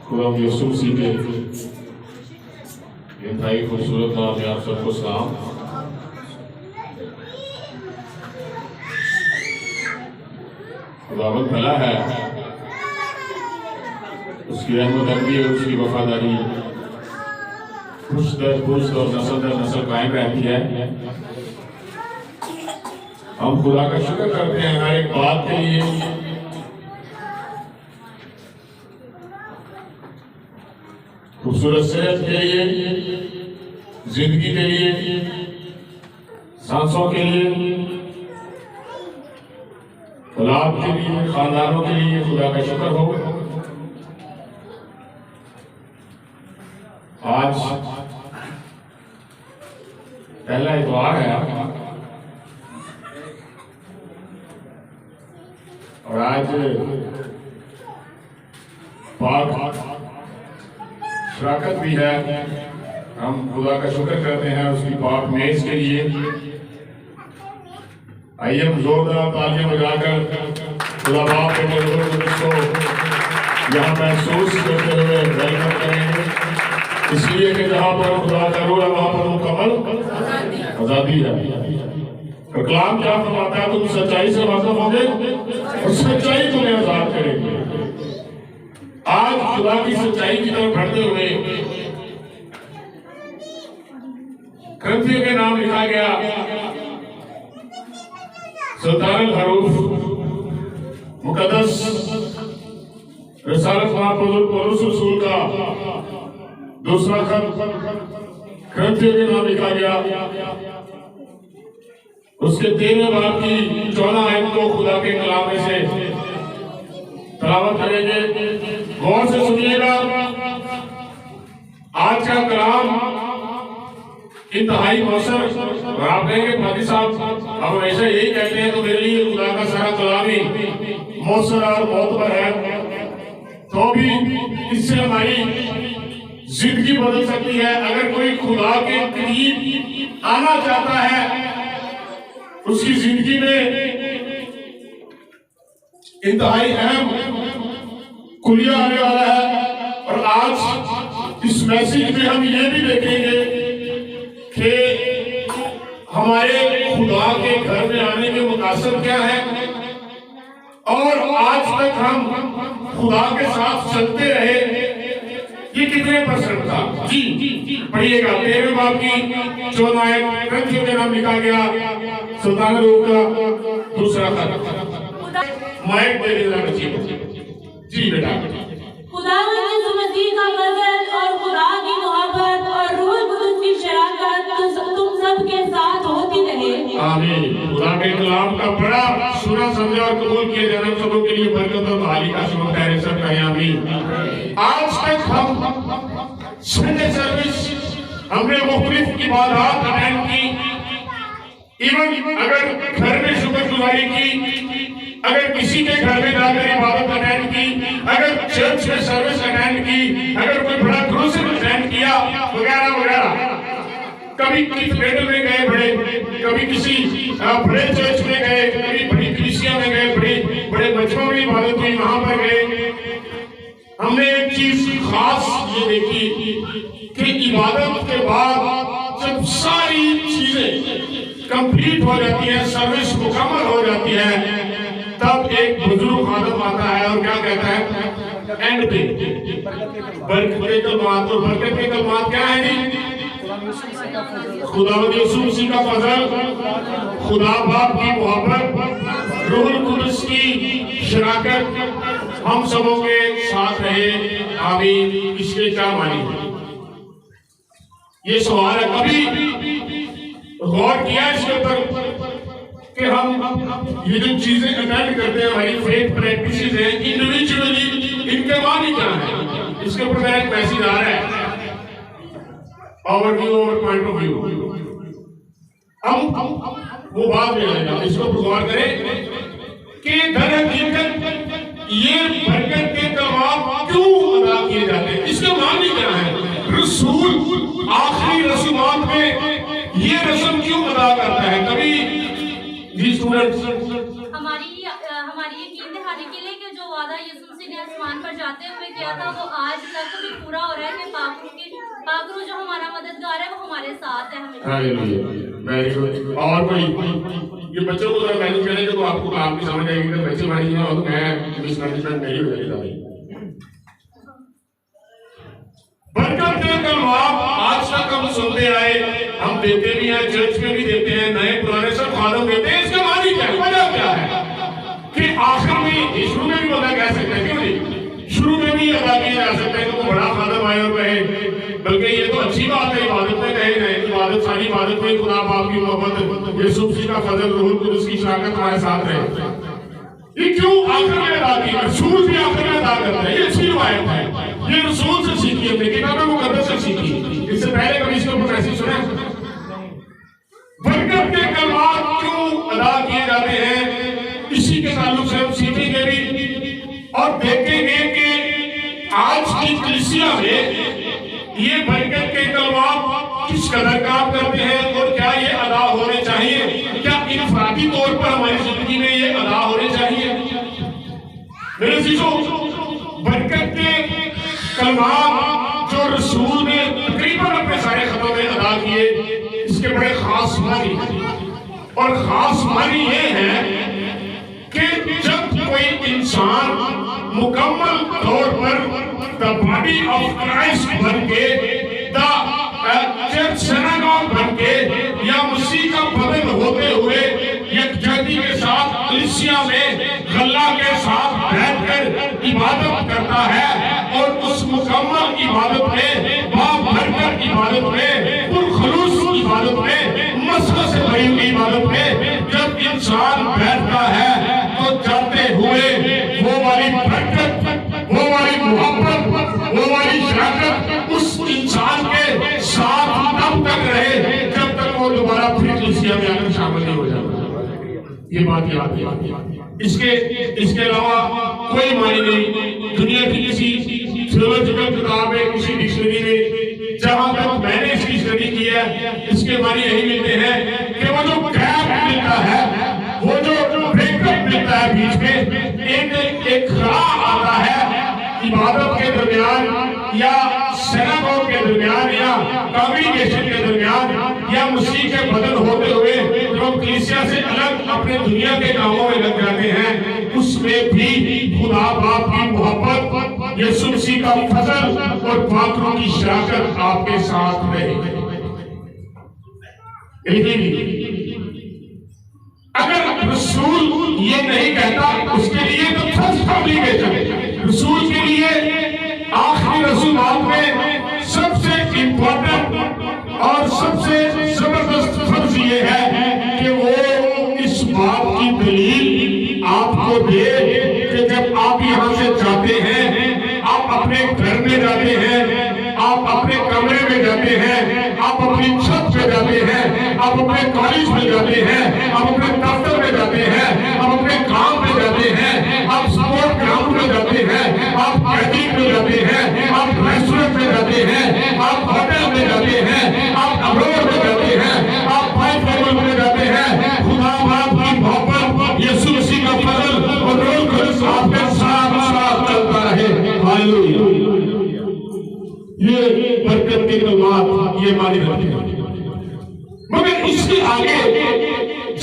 खुदा यीशु मसीह के इंतहाई खूबसूरत नाम में आप सबको सलाम। खुदावंद भला है, उसकी रहमत अबदी और उसकी वफादारी पुश्त दर पुश्त और नस्ल दर नस्ल कायम रहती है। हम खुदा का शुक्र करते हैं हर एक बात के लिए, खूबसूरत सेहत के लिए, जिंदगी के लिए, सांसों के लिए, औलाद के लिए, खानदानों के लिए खुदा का शुक्र हो। आज पहला इतवार है और आज पाक शराकत भी है। हम खुदा का शुक्र करते हैं उसकी पाक मेज के लिए। आइए हम जोरदार तालियां बजाकर खुदा बाप के को यहाँ महसूस करते हुए वेलकम करेंगे, इसलिए कि जहाँ पर खुदा का रूह है वहाँ पर मुकम्मल आजादी है। और कलाम क्या फरमाता है, तुम सच्चाई से वाकिफ होंगे और सच्चाई तुम्हें आजाद करेगी। आज खुदा की सच्चाई की तरफ बढ़ते हुए ग्रंथियों के नाम लिखा गया सुल्तानुल हरूफ मुकद्दस रिसालत पौलुस रसूल का दूसरा खत ग्रंथियों के नाम लिखा गया, उसके 13वें बाब की 14 आयत को खुदा के कलाम में से तलावत करेंगे। गौर से सुनिएगा, आज का कलाम इंतहाई मौसर। और आप कहेंगे फादी साहब हम हमेशा यही कहते हैं, तो मेरे लिए खुदा का सारा कलाम ही मौसर और मोतबर है, तो भी इससे हमारी जिंदगी बदल सकती है। अगर कोई खुदा के करीब आना चाहता है, उसकी जिंदगी में इंतहाई अहम कुलिया आने वाला है। और आज इस मैसेज में हम ये भी देखेंगे कि हमारे खुदा के घर में आने के मकसद क्या है, और आज तक हम खुदा के साथ चलते रहे ये कितने परसेंट था। जी पढ़िएगा 13वें बाब की 14 आयत ग्रंथियों के नाम लिखा गया सुल्तानुल हरूफ का दूसरा खत। माइक दे देना बच्ची। जी बेटा। खुदावंद यीशु मसीह का फजल और खुदा की मोहब्बत और रूह कुदस की शराकत तुम सब के साथ होती रहे। आमीन। खुदा के कलाम का बड़ा सुना समझा और कबूल किए जाना सबों के लिए बरकत और बहाली का सबब ठहरे। सब कहें आमीन। आज तक हम संडे सर्विस हमने मुख्तलिफ इबादत अटेंड की, इवन अगर घर में शुक्रगुजारी की, अगर किसी के घर में जाकर इबादत अटेंड की, अगर चर्च में सर्विस अटेंड की, अगर कोई बड़ा क्रूसिफ अटेंड किया वगैरह वगैरह। कभी कैथेड्रल में गए बड़े, कभी किसी बड़े चर्च में गए, कभी बड़ी कलीसिया में गए, बड़े मजमा में इबादत हुई, वहां पर गए। हमने एक चीज खास ये देखी कि इबादत के बाद जब सारी चीजें कंप्लीट हो जाती है, सर्विस मुकम्मल हो जाती है, तब एक बुजुर्ग खादम आता है और क्या कहता है, एंड पे बरकत के कलमात। और बरकत के कलमात क्या है जी? खुदावंद यीशु मसीह का फजल, खुदा बाप की मोहब्बत, रूहुल कुद्दुस की शराकत हम सबों के साथ रहे। आमीन। इसके क्या मानी है? ये सवाल है, कभी गौर किया इसके ऊपर कि हम ये जो चीजें अटेंड करते हैं, हमारी फेथ प्रैक्टिसेस हैं, इंडिविजुअली इनके मानी क्या है? इसके ऊपर मेरा एक मैसेज आ रहा है, ओवरव्यू और पॉइंट ऑफ व्यू। हम वो बात में आएगा, इसको गौर करें कि दर हकीकत ये बरकत के कलमात क्यों अदा किए जाते हैं, इसके मानी क्या है? रसूल आखिरी रसूमात में ये रस्म क्यों अदा करता है? कभी जी स्टूडेंट्स हमारी यकीन दिहाने के लिए कि जो वादा यीशु मसीह ने आसमान पर जाते हुए किया था वो आज तक भी पूरा हो रहा है कि पाक रूह जो हमारा मददगार है वो हमारे साथ है हमें। Very good. और कोई ये बच्चों को अगर मैनेज करेंगे तो आपको आपकी समझ आएगी कि बच्चे मैनेज ना हो तो मैं मिसमैनेजमेंट नहीं हो जाएगा। बरकत के कलमाम आज तक हम सुनते आए, हम देते भी हैं, चर्च में भी देते हैं, नए पुराने सब खानों देते हैं। इसका मानी क्या वजह क्या है कि आखिर में शुरू में भी पता कह सकते हैं, क्यों नहीं शुरू में भी अदा किया जा सकता है तो बड़ा खादम आए और कहे, बल्कि ये तो अच्छी बात है, इबादत में कहे गए इबादत सारी इबादत में खुदा बाप की मोहब्बत यीशु मसीह का फजल रूहुल कुद्दूस की शराकत हमारे साथ रहे। ये क्यों आखिर में अदा किया? रसूल भी आखिर में अदा करता है, ये अच्छी रिवायत है, ये रसूल से सीखी हमने, किताब मुकद्दस से सीखी। इससे पहले कभी इसके ऊपर मैसेज सुना? बरकत के कलमात क्यों अदा किए जाते हैं, इसी के ताल्लुक से हम सीखेंगे भी और देखेंगे कि आज की कलीसिया में ये बरकत के कलमात किस कदर काम करते हैं और क्या ये अदा होने चाहिए, क्या इनफरादी तौर पर हमारी जिंदगी में ये अदा होने चाहिए। मेरे चीजों, बरकत के कलमात जो रसूल ने तकरीबन अपने सारे खतों में अदा किए, इसके बड़े खास मानी और खास मानी ये है कि जब कोई इंसान मुकम्मल तौर पर द बॉडी ऑफ क्राइस्ट बन के, द चर्च सिनेगॉग बन के या मसीह का बदन होते हुए यकजहती के साथ कलीसिया में गल्ला के साथ बैठकर इबादत करता है और उस मुकम्मल इबादत में भरकर इबादत में पुरखलूस इबादत में मसला से भरी हुई इबादत में जब इंसान बैठता है तो जाते हुए वो वाली बरकत, वो वाली मोहब्बत, वो वाली शराकत उस इंसान के साथ तब तक रहे जब तक वो दोबारा फिर कलीसिया में आकर शामिल नहीं हो जाता। ये बात याद है। इसके अलावा कोई मानी नहीं दुनिया की किसी थियोलॉजिकल किताब में, किसी डिक्शनरी में, जहां तक मैंने इसकी स्टडी की है, इसके मानी यही मिलते हैं कि वो जो गैप मिलता है, वो जो ब्रेकअप मिलता है बीच में, एक खड़ा आता है इबादत के दरमियान या सिनेगॉग के दरमियान या कांग्रीगेशन के दरमियान या मसीह के बदन होते हुए जो कलीसिया से अलग अपने दुनिया के कामों में लग जाते हैं, उसमें भी खुदा बाप की मोहब्बत, यीशु मसीह का फजल और पात्रों की शराकत आपके साथ रहे। अगर रसूल ये नहीं कहता, उसके लिए तो फर्स्ट ऑब्लिगेशन रसूल के लिए आखिरी रसूलात में सबसे इंपॉर्टेंट और सबसे जबरदस्त फर्ज ये है कि वो इस बात की दलील आपको दे कि जब आप यहाँ से जाते हैं, आप अपने घर में जाते हैं, आप अपने कमरे में जाते हैं, आप अपनी छत पे जाते हैं, आप अपने कॉलेज में जाते हैं, आप अपने दफ्तर में जाते हैं, आप अपने काम में जाते हैं, आप स्पोर्ट ग्राउंड में जाते हैं, आप कैंटीन में जाते हैं, आप रेस्टोरेंट में जाते हैं, आप होटल में जाते हैं, आप अब्रोड में जाते हैं, आप फाइव टेबल में जाते हैं। खुदा बाप की मोहब्बत, यीशु मसीह का फजल और रोज रोज आपके साथ साथ चलता रहे। हालेलुया। ये बरकत की कलमात ये मानी जाती है। मगर इसके आगे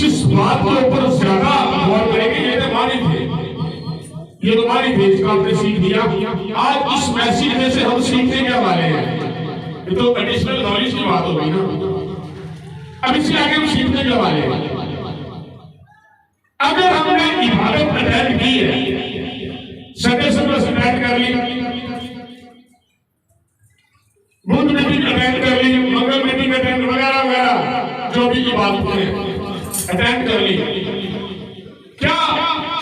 जिस बात के ऊपर ज्यादा गौर करेंगे, ये तो मानी थे, ये तो मानी थे, इसका आपने सीख लिया। आज इस मैसेज में से हम सीखने क्या वाले हैं? ये तो एडिशनल नॉलेज की बात हो गई ना। अब इसके आगे हम सीखने क्या वाले हैं? अगर हमने इबादत अटेंड की है, संडे सर्विस अटेंड कर ली, बुध मीटिंग अटेंड कर ली, मंगल मीटिंग अटेंड वगैरह वगैरह जो भी इबादत है अटेंड कर ली, क्या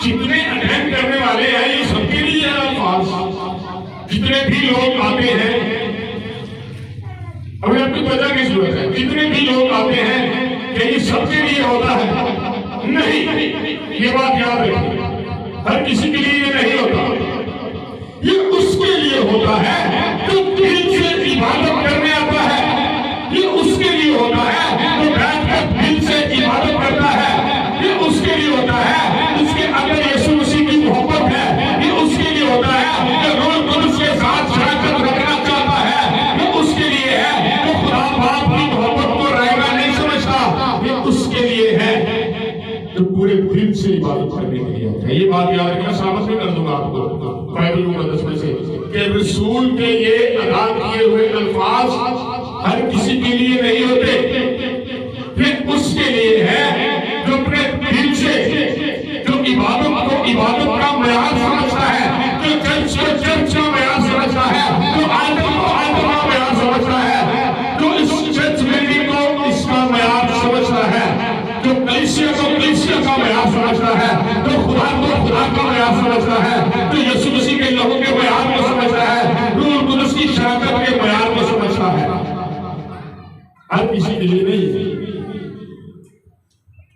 जितने अटेंड करने वाले हैं ये सबके लिए है अल्फाज? जितने भी लोग आते हैं, अभी आपकी वजह की जरूरत है, जितने भी लोग आते हैं क्या ये सबके लिए होता है? नहीं, ये बात याद रखिए, हर किसी के लिए ये नहीं होता। ये उसके लिए होता है जो दिल से इबादत करने आता है, ये उसके लिए होता है जो बैठकर दिल से इबादत करता है, ये उसके लिए होता है जो पूरे दिल से इबादत करने के लिए आता है। ये बात याद रखना, साबित भी कर दूंगा आपको बाइबल मुकद्दस में से कि रसूल के ये अदा किए हुए अल्फाज हर किसी के लिए नहीं होते, फिर उसके लिए है जो अपने दिल से जो इबादत को इबादत का मयार समझता है, जो चर्च को चर्च का मयार समझता है, जो आदम को आदम का मयार समझता है, जो इस चर्च बिल्डिंग को इसका मयार समझता है, जो कलीसिया को कलीसिया का मयार समझता है, जो खुदा को खुदा का मयार समझता है, जो यीशु मसीह के लहू के मयार को समझता है, रूह कुदस की शराकत के मयार को समझता है। हर किसी के लिए नहीं,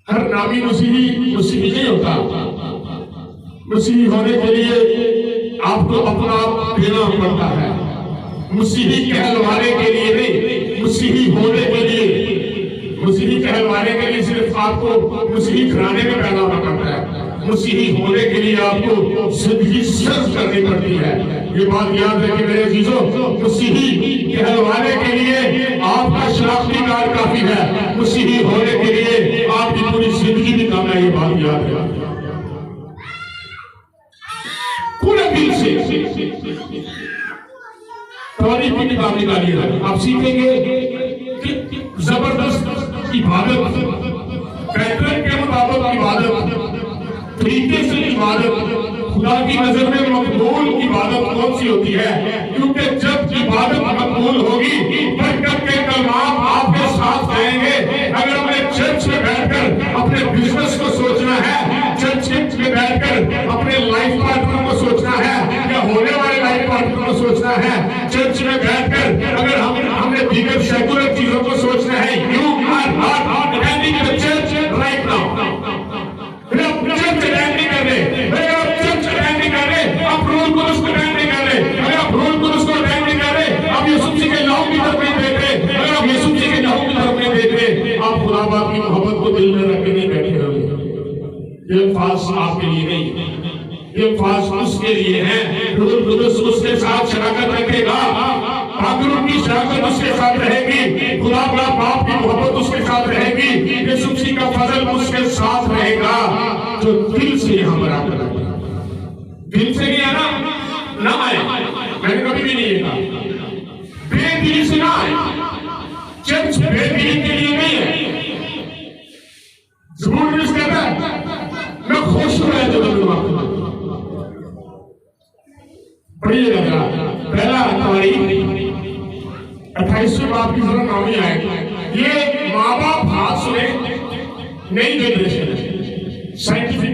हर नामी मसीही मसीही नहीं होता। मसीही होने के लिए आपको अपना आप देना पड़ता है। मसीही कहलवाने के लिए नहीं, मसीही होने के लिए। मसीही कहलवाने के लिए सिर्फ आपको मसीही घराने में पैदा होना पड़ता है। मसीही होने के लिए आपको जिंदगी सर्व करनी पड़ती है। ये बात याद रखिए मेरे अजीजों, मसीही कहलवाने के लिए आपका शनाख्ती कार्ड काफी है, मसीही होने के लिए आपकी पूरी जिंदगी भी काम है। ये बात याद है, पूरे दिल से तवारीख की किताब निकालिए, आप सीखेंगे कि जबरदस्त इबादत, पैटर्न के मुताबिक इबादत, तरीके से इबादत, खुदा की नजर में मकबूल इबादत कौन सी होती है। क्योंकि जब इबादत मकबूल होगी, बरकत के कलमात आपके साथ रहेंगे। अगर अपने चर्च में बैठकर अपने बिजनेस को सोचना है, चर्च में बैठकर अपने लाइफ पार्टनर को सोचना है या होने वाले लाइफ पार्टनर को सोचना है, चर्च में बैठकर अगर हमने दीगर सेकुलर चीजों को सोचना है, you are not attending the church right now. Church attend नहीं कर रहे, अगर आप चर्च अटेंड नहीं कर रहे, आप रूल को उसको अटेंड नहीं कर रहे, अगर आप रूल को उसको अटेंड नहीं कर रहे, आप यीशु मसीह के लहू की तरफ नहीं देख रहे, अगर आप यीशु मसीह के लहू की तरफ नहीं देख रहे, आप खुदा बाप की मोहब्बत को दिल में रख के नहीं बैठे रहोगे। ये अल्फाज आपके लिए नहीं, ये अल्फाज उसके लिए हैं। रूह कुदस उसके साथ शराकत रखेगा, पाकरूह की शराकत उसके साथ रहेगी, खुदा बाप की मोहब्बत उसके साथ रहेगी, यीशु मसीह का फजल उसके साथ रहेगा। जो दिल से यहाँ पर आकर दिल से नहीं आना, ना आए, मैंने कभी भी नहीं कहा बेदिली से ना आए। चर्च बेदिली के लिए नहीं है। ज़बूर में कहता है मैं खुश हो रहा जब पढ़िएगा जरा, पहला तवारीख 28वें बाब की जरा नामी आएगी। ये माँ बाप हाथ सुने, नई जनरेशन है, साइंटिफिक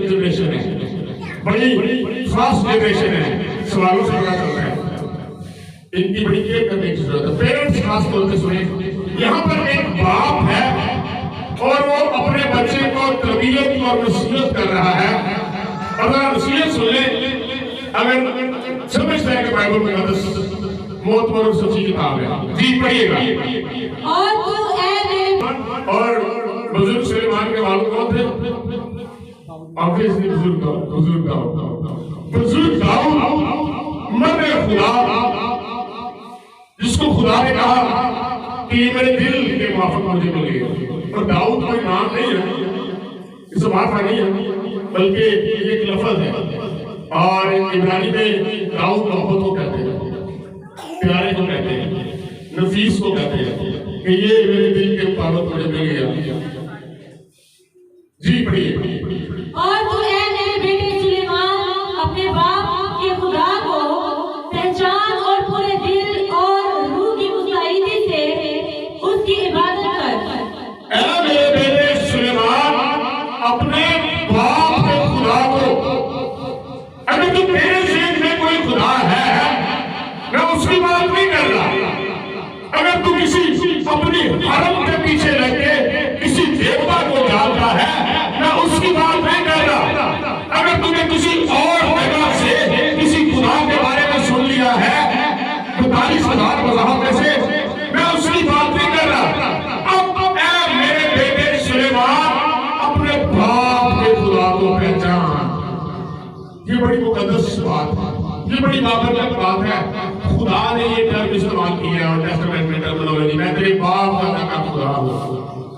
जनरेशन है, बड़ी फास्ट जनरेशन है, सवालों से पता चलता है, इनकी बड़ी केयर करने की जरूरत है। पेरेंट्स खास तौर पे सुने, यहाँ पर एक बाप है और वो अपने बच्चे को तरबियत और नसीहत कर रहा है। अगर नसीहत सुन ले, अगर समझता है कि बाइबल में मौत और सच्ची किताब है, जी पढ़िएगा। और बुजुर्ग सुलेमान के वालों कौन थे? ऑब्वियसली बुजुर्ग दाऊद, मर्द खुदा, जिसको खुदा ने कहा कि ये मेरे दिल के मुआफिक मुझे मिले। और दाऊद कोई नाम नहीं है, इसे माफा नहीं है, बल्कि ये एक लफ्ज है। और इब्रानी में दाऊद मोहब्बत को कहते हैं, प्यारे को कहते हैं, नफीस को कहते हैं कि ये मेरे दिल के मुताबिक मुझे मिल गया। जी पढ़िए। और तू ऐ मेरे बेटे सुलेमान अपने बाप के खुदा को पहचान और पूरे दिल और रूह की मुस्तैदी से उसकी इबादत कर। ऐ मेरे बेटे सुलेमान अपने बाप के खुदा को, अगर तू मेरे ज़हन में कोई खुदा है, मैं उसकी बात नहीं कर रहा। अगर तू किसी अपनी हरम के पीछे लग के किसी देवता को जानता है, मैं उसकी बात नहीं कर रहा। अगर तूने किसी और जगह से किसी खुदा के बारे में सुन लिया है 42,000 मज़ाहब में से, मैं उसकी बात नहीं कर रहा। अब ऐ मेरे बेटे सुलेमान अपने बाप के खुदा को पहचान। ये बड़ी मुकद्दस बात है, ये बड़ी बाबरकत बात है। खुदा ने ये टर्म इस्तेमाल किया और टेस्टामेंट में टर्मिनोलॉजी, मैं तेरे बाप दादा का खुदा हूँ,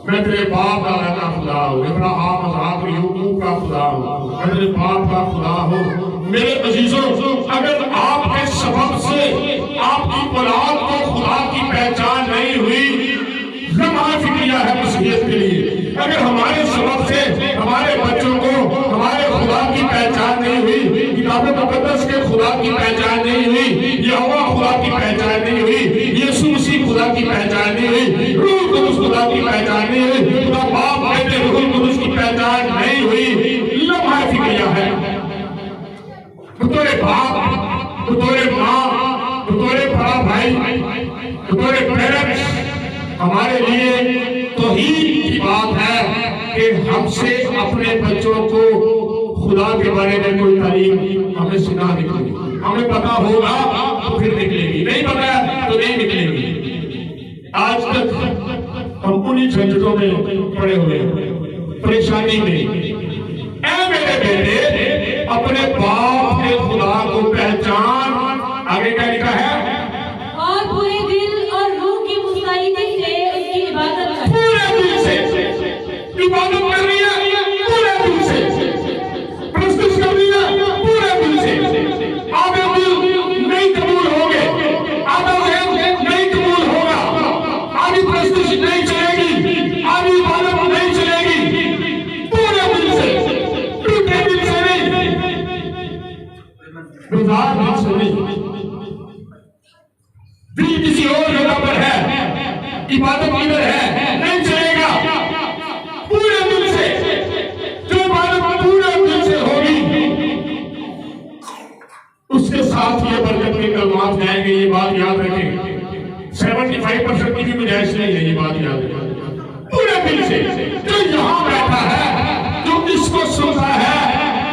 मैं तेरे बाप दादा का खुदा हूँ। इब्राहिम, इसहाक, खुदा हूँ, मैं तेरे बाप का खुदा हूँ। मेरे अजीजों, अगर आपके सबब से आपकी औलाद को खुदा की पहचान नहीं हुई, लम्हा फिक्रिया है मसीहियत के लिए। अगर हमारे सबब से हमारे बच्चों को हमारे खुदा की पहचान नहीं हुई, किताब मुकद्दस के खुदा की पहचान नहीं हुई, यहोवा खुदा की पहचान नहीं हुई, यीशु मसीह खुदा की पहचान नहीं हुई, रूह कुदुस खुदा की पहचान नहीं हुई, खुदा बाप बेटे रूह कुदुस की पहचान नहीं हुई, लम्हा फिक्रिया है। तुम्हारे बाप, तुम्हारे माँ, तुम्हारे बड़ा भाई, तुम्हारे पेरेंट्स हमारे लिए तौहीद की बात है कि हमसे अपने बच्चों को खुदा के बारे में कोई तालीम हमें सुना निकलेगी। हमें पता होगा तो फिर निकलेगी, नहीं पता तो नहीं निकलेगी। आज तक हम उन्हीं झंझटों में पड़े हुए हैं, परेशानी में। ऐ मेरे बेटे, अपने बाप के खुदा को पहचान। आगे क्या लिखा है? और पूरे दिल और रूह की मुस्तैदी से उसकी इबादत कर। पूरे दिल से इबादत करनी है, पूरे दिल से प्रस्तुत करनी है, पूरे दिल से। आधे दिल नहीं कबूल होंगे, आधा जहन नहीं कबूल होगा, आधी प्रस्तुत नहीं चलेगी, आधी इबादत नहीं चलेगी। पूरे दिल से, टूटे दिल से नहीं, बेजार दिल से नहीं। दिल किसी और जगह पर है, इबादत इधर है, नहीं चलेगा। पूरे दिल से जो इबादत पूरे दिल से होगी, उसके साथ ये बरकत के कलमात जाएंगे। ये बात याद रखें। 75% की भी गुंजाइश नहीं है, ये बात याद रखें। पूरे दिल से जो यहाँ बैठा है, जो इसको सुनता है,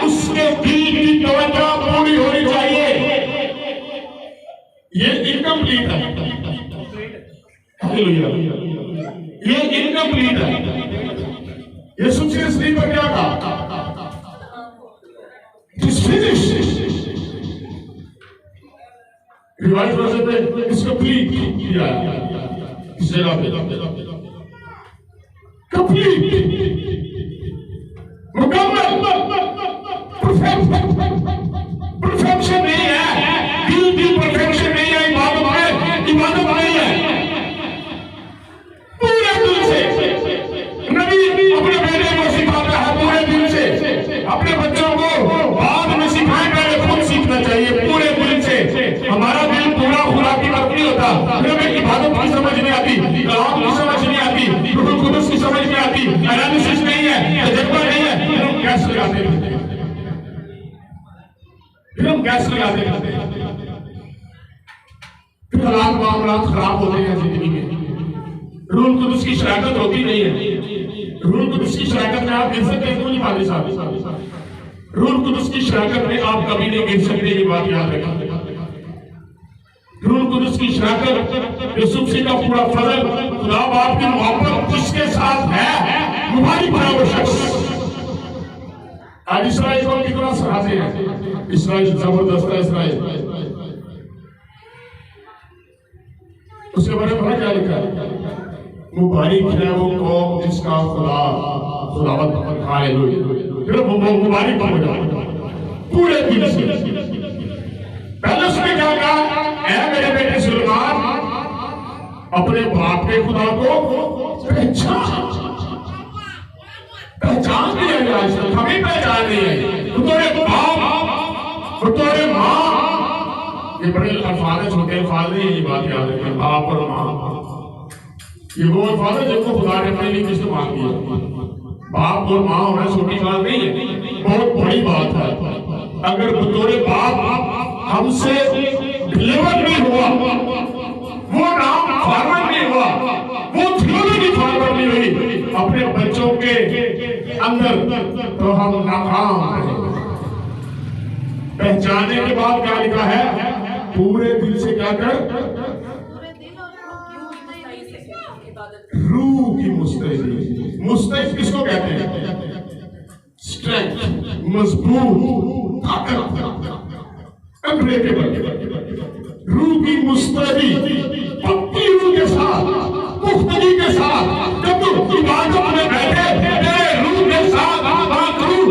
उसके दिल की तवज्जो पूरी होनी चाहिए। ये इनकम्प्लीट है, हालेलुया, ये इनकम्प्लीट है। यीशु मसीह ने पर क्या कहा? It is finished. Revise version में इसको कंप्लीट किया इस जगह पे, कंप्लीट, मुकम्मल, परफेक्शन नहीं है, दिल की परफेक्शन नहीं है, इबादत नहीं है। पूरे दिल से नबी अपने बेटे को सिखाता है, पूरे दिल से। अपने बच्चों को बाद में सिखाएं, पहले खुद सीखना चाहिए पूरे दिल से। हमारा दिल पूरा खुदा की तरफ नहीं होता, हमें इबादत की समझ नहीं आती, कलाम की समझ नहीं आती, रूह कुदुस की समझ नहीं आती, एनालिसिस नहीं है, तजर्बा नहीं है, फिर हम गैस लगाते हैं, फिर हम गैस लगाते हैं, फिर हालात मामलात खराब होते हैं जिंदगी में। रूह कुदुस की शराकत होती नहीं है। रूह कुदुस की शराकत में आप गिर सकते हैं, नहीं पाते साहब। रूह कुदुस की शराकत में आप कभी नहीं गिर सकते, ये बात याद रखें। रूह कुदुस की शराकत, यीशु मसीह का पूरा फजल, खुदा बाप की मोहब्बत जिसके साथ है, मुबारक है वो शख्स। आज इस्राइल को कितना सराहते हैं, इस्राइल जबरदस्त है। इस्राइल उसके बारे में क्या लिखा है? मुबारक है वो कौम जिसका खुदावंद, हालेलुया। फिर मुबारक हो जाए पूरे दिल से। पहले उसने क्या कहा? ऐ मेरे बेटे सुलेमान, अपने बाप के खुदा को पहचान दिया गया। हमें पहचान नहीं है, तुम्हारे बाप, तुम्हारे माँ, ये बड़े अल्फाज है, छोटे अल्फाज नहीं, ये बात याद रखें। बाप और माँ, ये वो अल्फाज है जिनको खुदा ने अपने लिए इस्तेमाल किया। बाप और माँ होना छोटी बात नहीं है, बहुत बड़ी बात है। अगर तुम्हारे बाप हमसे डिलीवर नहीं हुआ, वो नाम फॉरवर्ड नहीं हुआ, वो थियोलॉजी फॉरवर्ड नहीं हुई अपने बच्चों के अंदर, तो हम नाकाम हैं। पहचानने के बाद क्या लिखा है? पूरे दिल से क्या कर? रूह की मुस्तैदी। मुस्तैद किसको कहते हैं? स्ट्रेंथ, मजबूत, ताकत, अनब्रेकेबल। रूह की मुस्तैदी, पक्की रूह के साथ, पुख्तगी के साथ जब तुम इबादत में बैठे, तेरे रूह के साथ बात रूह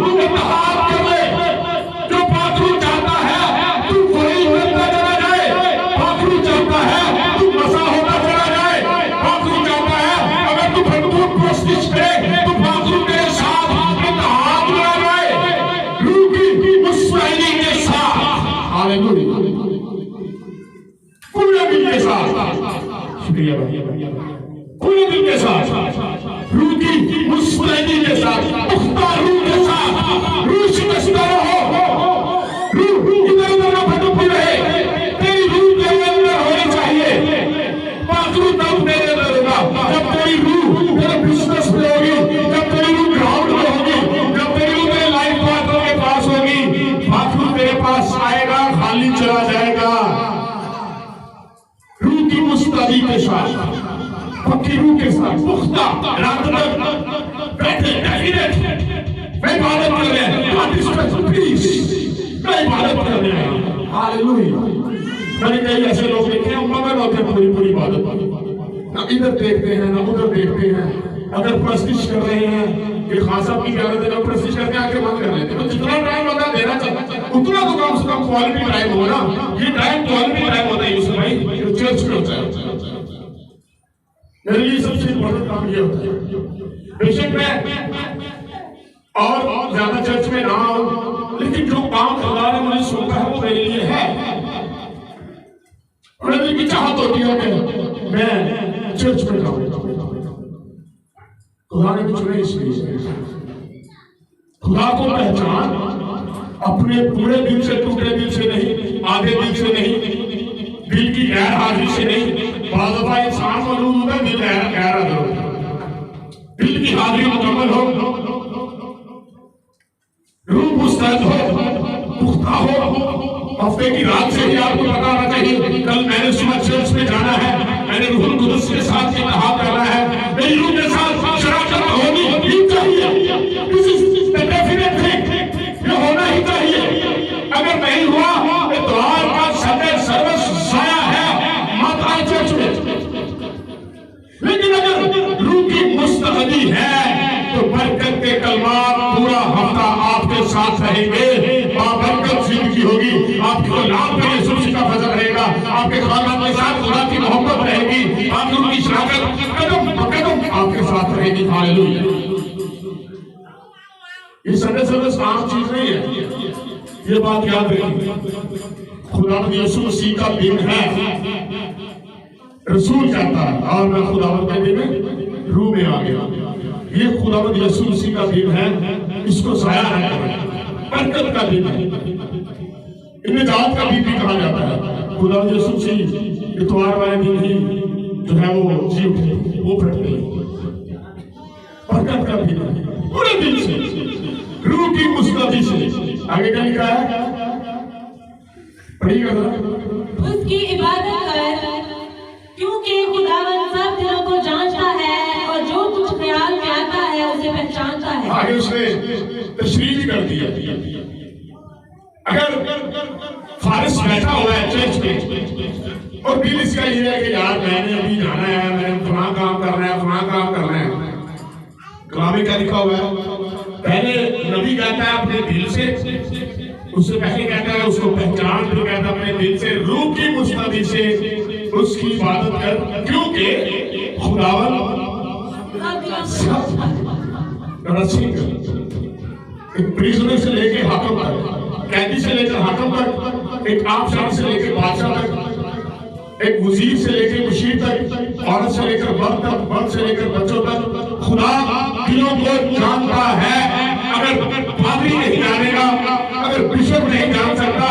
इबादत कर रहे हैं, मैं इबादत कर रहे हैं। हालेलुया। मैंने कई ऐसे लोग देखे हैं मगन होते हैं पूरी इबादत, ना इधर देखते हैं ना उधर देखते हैं। अगर प्रस्तिश कर रहे हैं कि खान साहब की इजाजत है, प्रस्तिश करके आके बंद कर लेते हैं। तो जितना टाइम बंदा देना चाहता उतना तो कम से कम क्वालिटी टाइम हो ना। ये टाइम क्वालिटी टाइम होता है यूसुफ भाई, जो चर्च में होता है। मेरे लिए सबसे इम्पोर्टेंट काम ये होता है, बेशक मैं और ज्यादा चर्च में ना हो, लेकिन जो काम खुदा ने मुझे सौंपा है वो मेरे लिए है। और दिल की चाहत होती है कि मैं चर्च में जाऊं। खुदा ने मुझे चुने इसलिए। खुदा को पहचान अपने पूरे दिल से, टूटे दिल से नहीं, आधे दिल से नहीं, दिल की गैर हाजिरी से नहीं। बाज़ दफा इंसान मौजूद होता है, दिल गैर हाजिर होता है। दिल की हाजिरी मुकम्मल हो, रूह मुस्तैद हो, पुख्ता हो। हफ्ते की रात से ही आपको पता होना चाहिए कल मैंने सुबह चर्च में जाना है, मैंने रूहुल कुदस के साथ इत्तेहाद करना है, मेरी रूह के साथ शराकत होनी ही चाहिए। This is the definite thing, ये होना ही चाहिए। अगर नहीं हुआ तो द्वार का सदैव सर्वस साया है, मत आए चर्च में। लेकिन अगर रूह की मुस्तहदी है तो बरकत के कलमात पूरा हफ्ता आपके साथ रहेंगे, बाबरकत जिंदगी होगी, आपको लाभ का यीशु का फजल रहेगा, आपके खानदान के साथ खुदा की मोहब्बत रहेगी, आपकी उनकी शराकत कदम कदम आपके साथ रहेगी। हालेलुया। ये संडे सर्विस आम चीज नहीं है, ये बात याद रखिए। खुदा यीशु मसीह का दिन है, रसूल कहता है और मैं खुदावंद के दिन में रूह में आ गया। ये खुदावंद यीशु मसीह का दिन है, इसको साया है, बरकत का दिन है, निजात का दिन भी कहा जाता है। खुदावंद यीशु मसीह इतवार वाले दिन ही जो है वो जी उठे, वो फट गई, बरकत का दिन है, पूरे दिन से रूह की मुस्तहदी से। आगे क्या लिखा है, पढ़िएगा जरा। उसकी इबादत कर, क्योंकि खुदावंद सब दिलों को जानता है और जो कुछ ख्याल में आता है उसे पहचानता है। आगे उसने तशरीह कर दिया। अगर फारिस बैठा हुआ है चर्च में और दिल इसका ये है कि यार मैंने अभी जाना है, मैंने फलां काम करना है, फलां काम करना है, कलाम में क्या लिखा हुआ है? पहले नबी कहता है अपने दिल से, उससे पहले कहता है उसको पहचान, फिर कहता है अपने दिल से, रूह की मुस्तहदी से उसकी इबादत कर, क्योंकि खुदावंद एक प्रिजनर से लेके हाकिम तक, कैदी से लेकर हाकिम तक, एक आबशार से लेकर बादशाह तक, एक वजीर से लेकर मुशीर तक, औरत से लेकर मर्द तक, मर्द से लेकर बच्चों तक, खुदा दिलों को जानता है। अगर पादरी नहीं जानेगा, अगर बिशप नहीं जान सकता,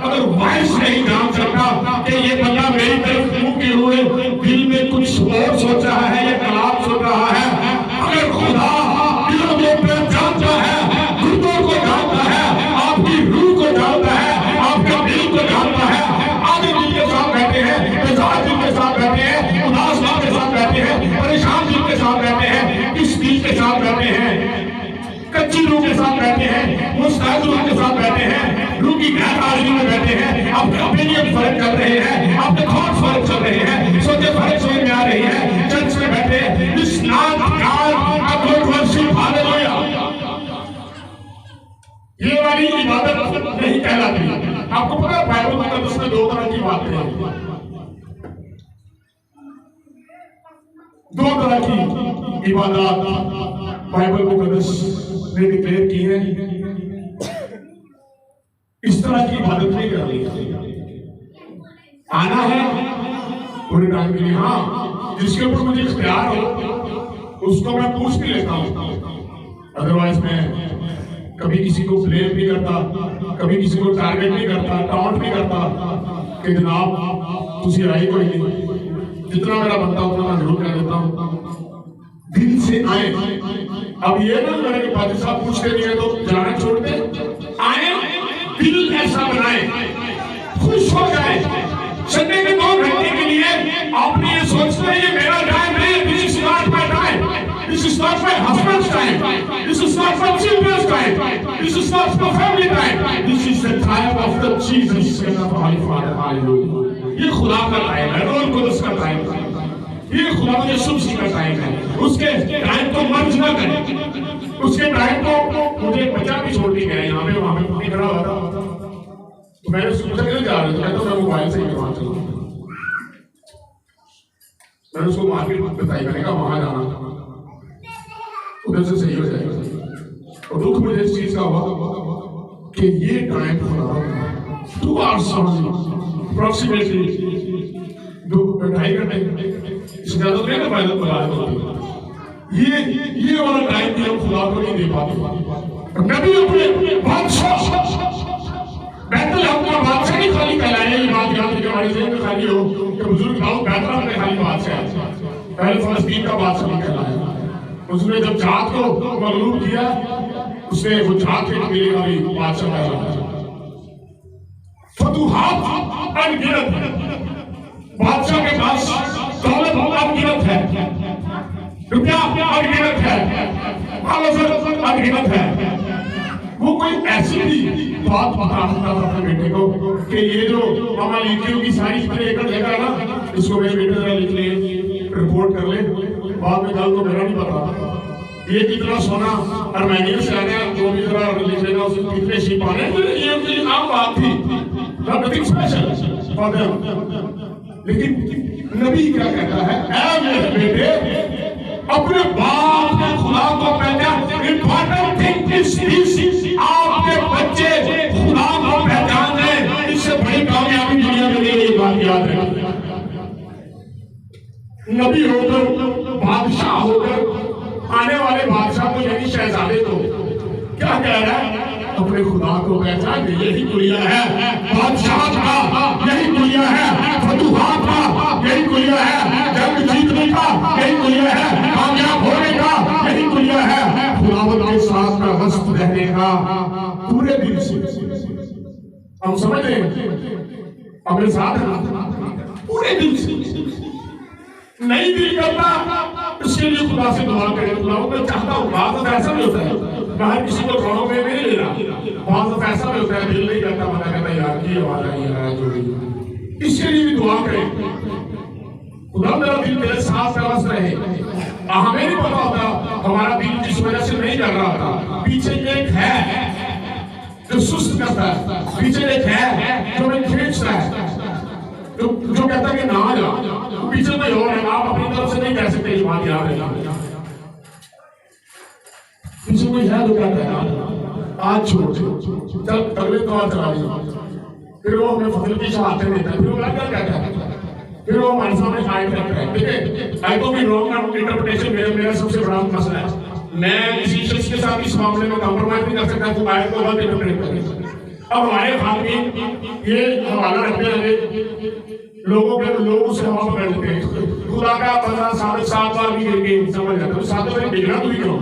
अगर वाइस नहीं जान सकता कि ये बंदा मेरी तरफ मुंह किए हुए दिल में कुछ और सोच रहा है या कलाम सुन रहा है, अगर खुदा दिलों को जानता है, गुर्दों को जानता है, आपकी रूह को जानता है, आपके दिल को जानता है, आधे दिल के साथ बैठे हैं, बेजार दिल के साथ बैठे हैं, उदास दिल के साथ बैठे हैं, परेशान दिल के साथ बैठे हैं, किस दिल के साथ बैठे हैं, कच्ची रूह के साथ बैठे हैं, मुस्तैद रूह के साथ बैठे हैं, रूह की गैर हाजिरी में बैठे हैं, आपके ओपिनियन फर्क कर रहे हैं, आपके थॉट फर्क चल रहे हैं, सोचे फर्क समझ में आ रही है, चर्च में बैठे इस नाथ गॉड गॉड वर्शिप हालेलुया। ये वाली इबादत नहीं कहलाती। आपको पता है बाइबल मुकद्दस में दो तरह की बातें हैं, दो तरह की इबादत बाइबल मुकद्दस ने डिक्लेयर की है। इस तरह की इबादत नहीं करनी। आना है पूरे टाइम के लिए, हाँ, जिसके ऊपर मुझे इख्तियार हो उसको मैं पूछ भी लेता हूँ, अदरवाइज मैं कभी किसी को ब्लेम नहीं करता, कभी किसी को टारगेट नहीं करता, टाउंट नहीं करता कि जनाब तुसी आई कोई नहीं, जितना मेरा बनता उतना मैं जरूर कह देता हूँ। दिल से आए। अब ये ना मेरे के फादर साहब पूछते नहीं है तो जाना छोड़ते, आए दिल ऐसा बनाए, खुश हो जाए। संडे के 2 घंटे के लिए आपने ये सोचना है ये मेरा टाइम है, this is not my time, this is not my husband's time, this is not my children's time. This is not for family time. This is the time of the Jesus and of Holy Father. Hallelujah. ये खुदा का time है, role कुदस का time है, ये खुदा यीशु मसीह का time है। उसके टाइम को मर्ज ना करें, उसके टाइम को। मुझे एक बच्चा भी छोड़ के गया यहाँ पे, वहां पे खड़ा हुआ था, तो मैंने उसको पूछा किधर जा रहे थे, तो मैं मोबाइल से ही वहां चला। मैंने उसको मार्केट बताई, मैंने कहा वहां जाना, उधर से सही हो जाएगा। और दुख मुझे इस चीज का हुआ कि ये टाइम खुदा 2 hours अप्रोक्सीमेटली 2-2.5 घंटे, इससे ज्यादा तो नहीं कर पाएगा खुदा। ये वाला टाइम भी हम खुदा को नहीं दे पाते। नबी अपने बादशाह बैतलहम का बादशाह नहीं खाली कहलाया, ये बात याद रखिए, हमारे ज़हन में खाली हो कि बुजुर्ग गांव बैतलहम में खाली बादशाह है, पहले फलस्तीन का बादशाह नहीं कहलाया। उसने जब जात को मगलूब किया, उसने वो जात के लिए वाली बादशाह कहलाया। फतूहात अनगिनत है, बादशाह के पास दौलत अनगिनत है, रुपया अनगिनत है, अनगिनत है। वो कोई ऐसी भी बात बता सकता था अपने बेटे को कि ये जो ममालिकियों की सारी एकड़ जगह है ना, इसको मेरे बेटे जरा लिख ले, रिपोर्ट कर ले, बाद में कल को मेरा नहीं पता ये कितना सोना अर्मेनिया से आने, जो भी जरा लिख लेना, उसमें कितने शिप आने, ये आम बात थी, नथिंग स्पेशल फॉर देम। लेकिन नबी क्या कहता है, ऐ मेरे बेटे अपने बाप के खुदा को पहचान। इंपॉर्टेंट थिंग इज दिस, आपके बच्चे खुदा को पहचान लें, इससे बड़ी कामयाबी दुनिया में नहीं। ये बात याद रखें, नबी होकर बादशाह होकर आने वाले बादशाह को यानी शहजादे को क्या कह रहा है, अपने खुदा को पहचान। यही कुलिया है बादशाह का, यही कुलिया है फतूहात का, यही कुलिया है जंग जीतने का, यही कुलिया है कामयाब होने का, यही कुलिया है खुदावंद के साथ का मस्त रहने का पूरे दिन से। हम समझ रहे हैं अपने साथ पूरे दिन से नहीं दिल करता, इसके लिए खुदा से दुआ करें। खुदा मैं चाहता हूँ, बात ऐसा भी होता है, मैं हर किसी को खानों में नहीं ले रहा, बात ऐसा भी होता है दिल नहीं करता, मना कहता यार की आवाज आई है जो भी, इसके लिए भी दुआ करें खुदा मेरा दिल तेरे साथ व्यवस्थ रहे। हमें नहीं पता होता हमारा दिल जिस वजह से नहीं कर रहा था, पीछे एक है जो सुस्त करता है, पीछे एक है जो मैं खींचता है, जो कहता है कि ना जा, पीछे कोई और है, आप अपनी तरफ से नहीं कह सकते। ये बात याद है, पीछे कोई है जो कहता है आज छोड़ चल अगले द्वार चला दिया, फिर वो हमें फसल की शहादतें देता है, फिर वो क्या कहता है, फिर वो हमारे सामने आयत रखता है। ठीक है, आई तो भी रॉन्ग इंटरप्रिटेशन मेरा सबसे बड़ा मसला है। मैं किसी शख्स के साथ इस मामले में कॉम्प्रोमाइज नहीं कर सकता, तो आयत को गलत इंटरप्रेट करें। अब हमारे खानगी ये हवाला रखते हैं लोगों के, लोग उसे हवा पकड़ लेते हैं। खुदा का 15 साल 7 बार भी गिर के समझ जाता है, 7 बार बिगड़ा तो ही क्यों।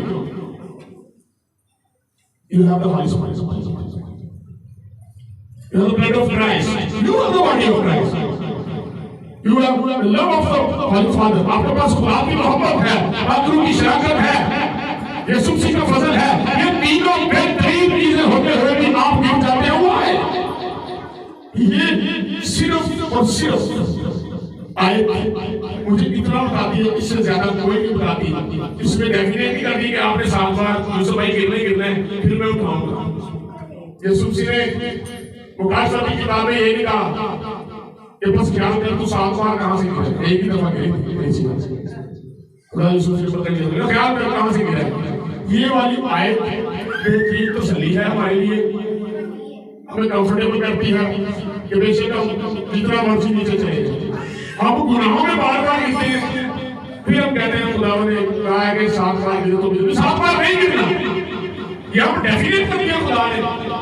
You have the Holy Spirit. You have the blood of Christ. You have the body of Christ. You have the love of the Holy Father. आपके पास खुदा की मोहब्बत है, पादरू की शराकत है, यीशु मसीह का फजल है। ये तीनों बेहतरीन चीजें होते हुए भी आप गिर जाते हैं, हुआ है। ये सिर्फ और सिर्फ आयत मुझे इतना बताती है, इससे ज्यादा कोई नहीं बताती। इसमें डेफिनेट नहीं करती कि आपने 7 बार यूसुफ भाई गिरना है फिर मैं उठाऊंगा। यीशु मसीह ने मुकाशफा की किताब में ये नहीं कहा कि बस ख्याल कर तू 7 बार कहां से गिरा, एक ही दफा गिरी, खुदा यूसुफ से पकड़ लिया, ख्याल कर कहां से गिरा। ये वाली आयत बेहतरीन तसल्ली है हमारे लिए, हमें कंफर्टेबल करती है कि बेशक हम जितना मर्जी नीचे चले, हम गुनाहों में बार बार गिरते हैं, फिर हम कहते हैं खुदा ने कहा है कि 7 बार गिरो तो गिरो, 7 बार नहीं गिरना। ये हम डेफिनेट कर दिया खुदा ने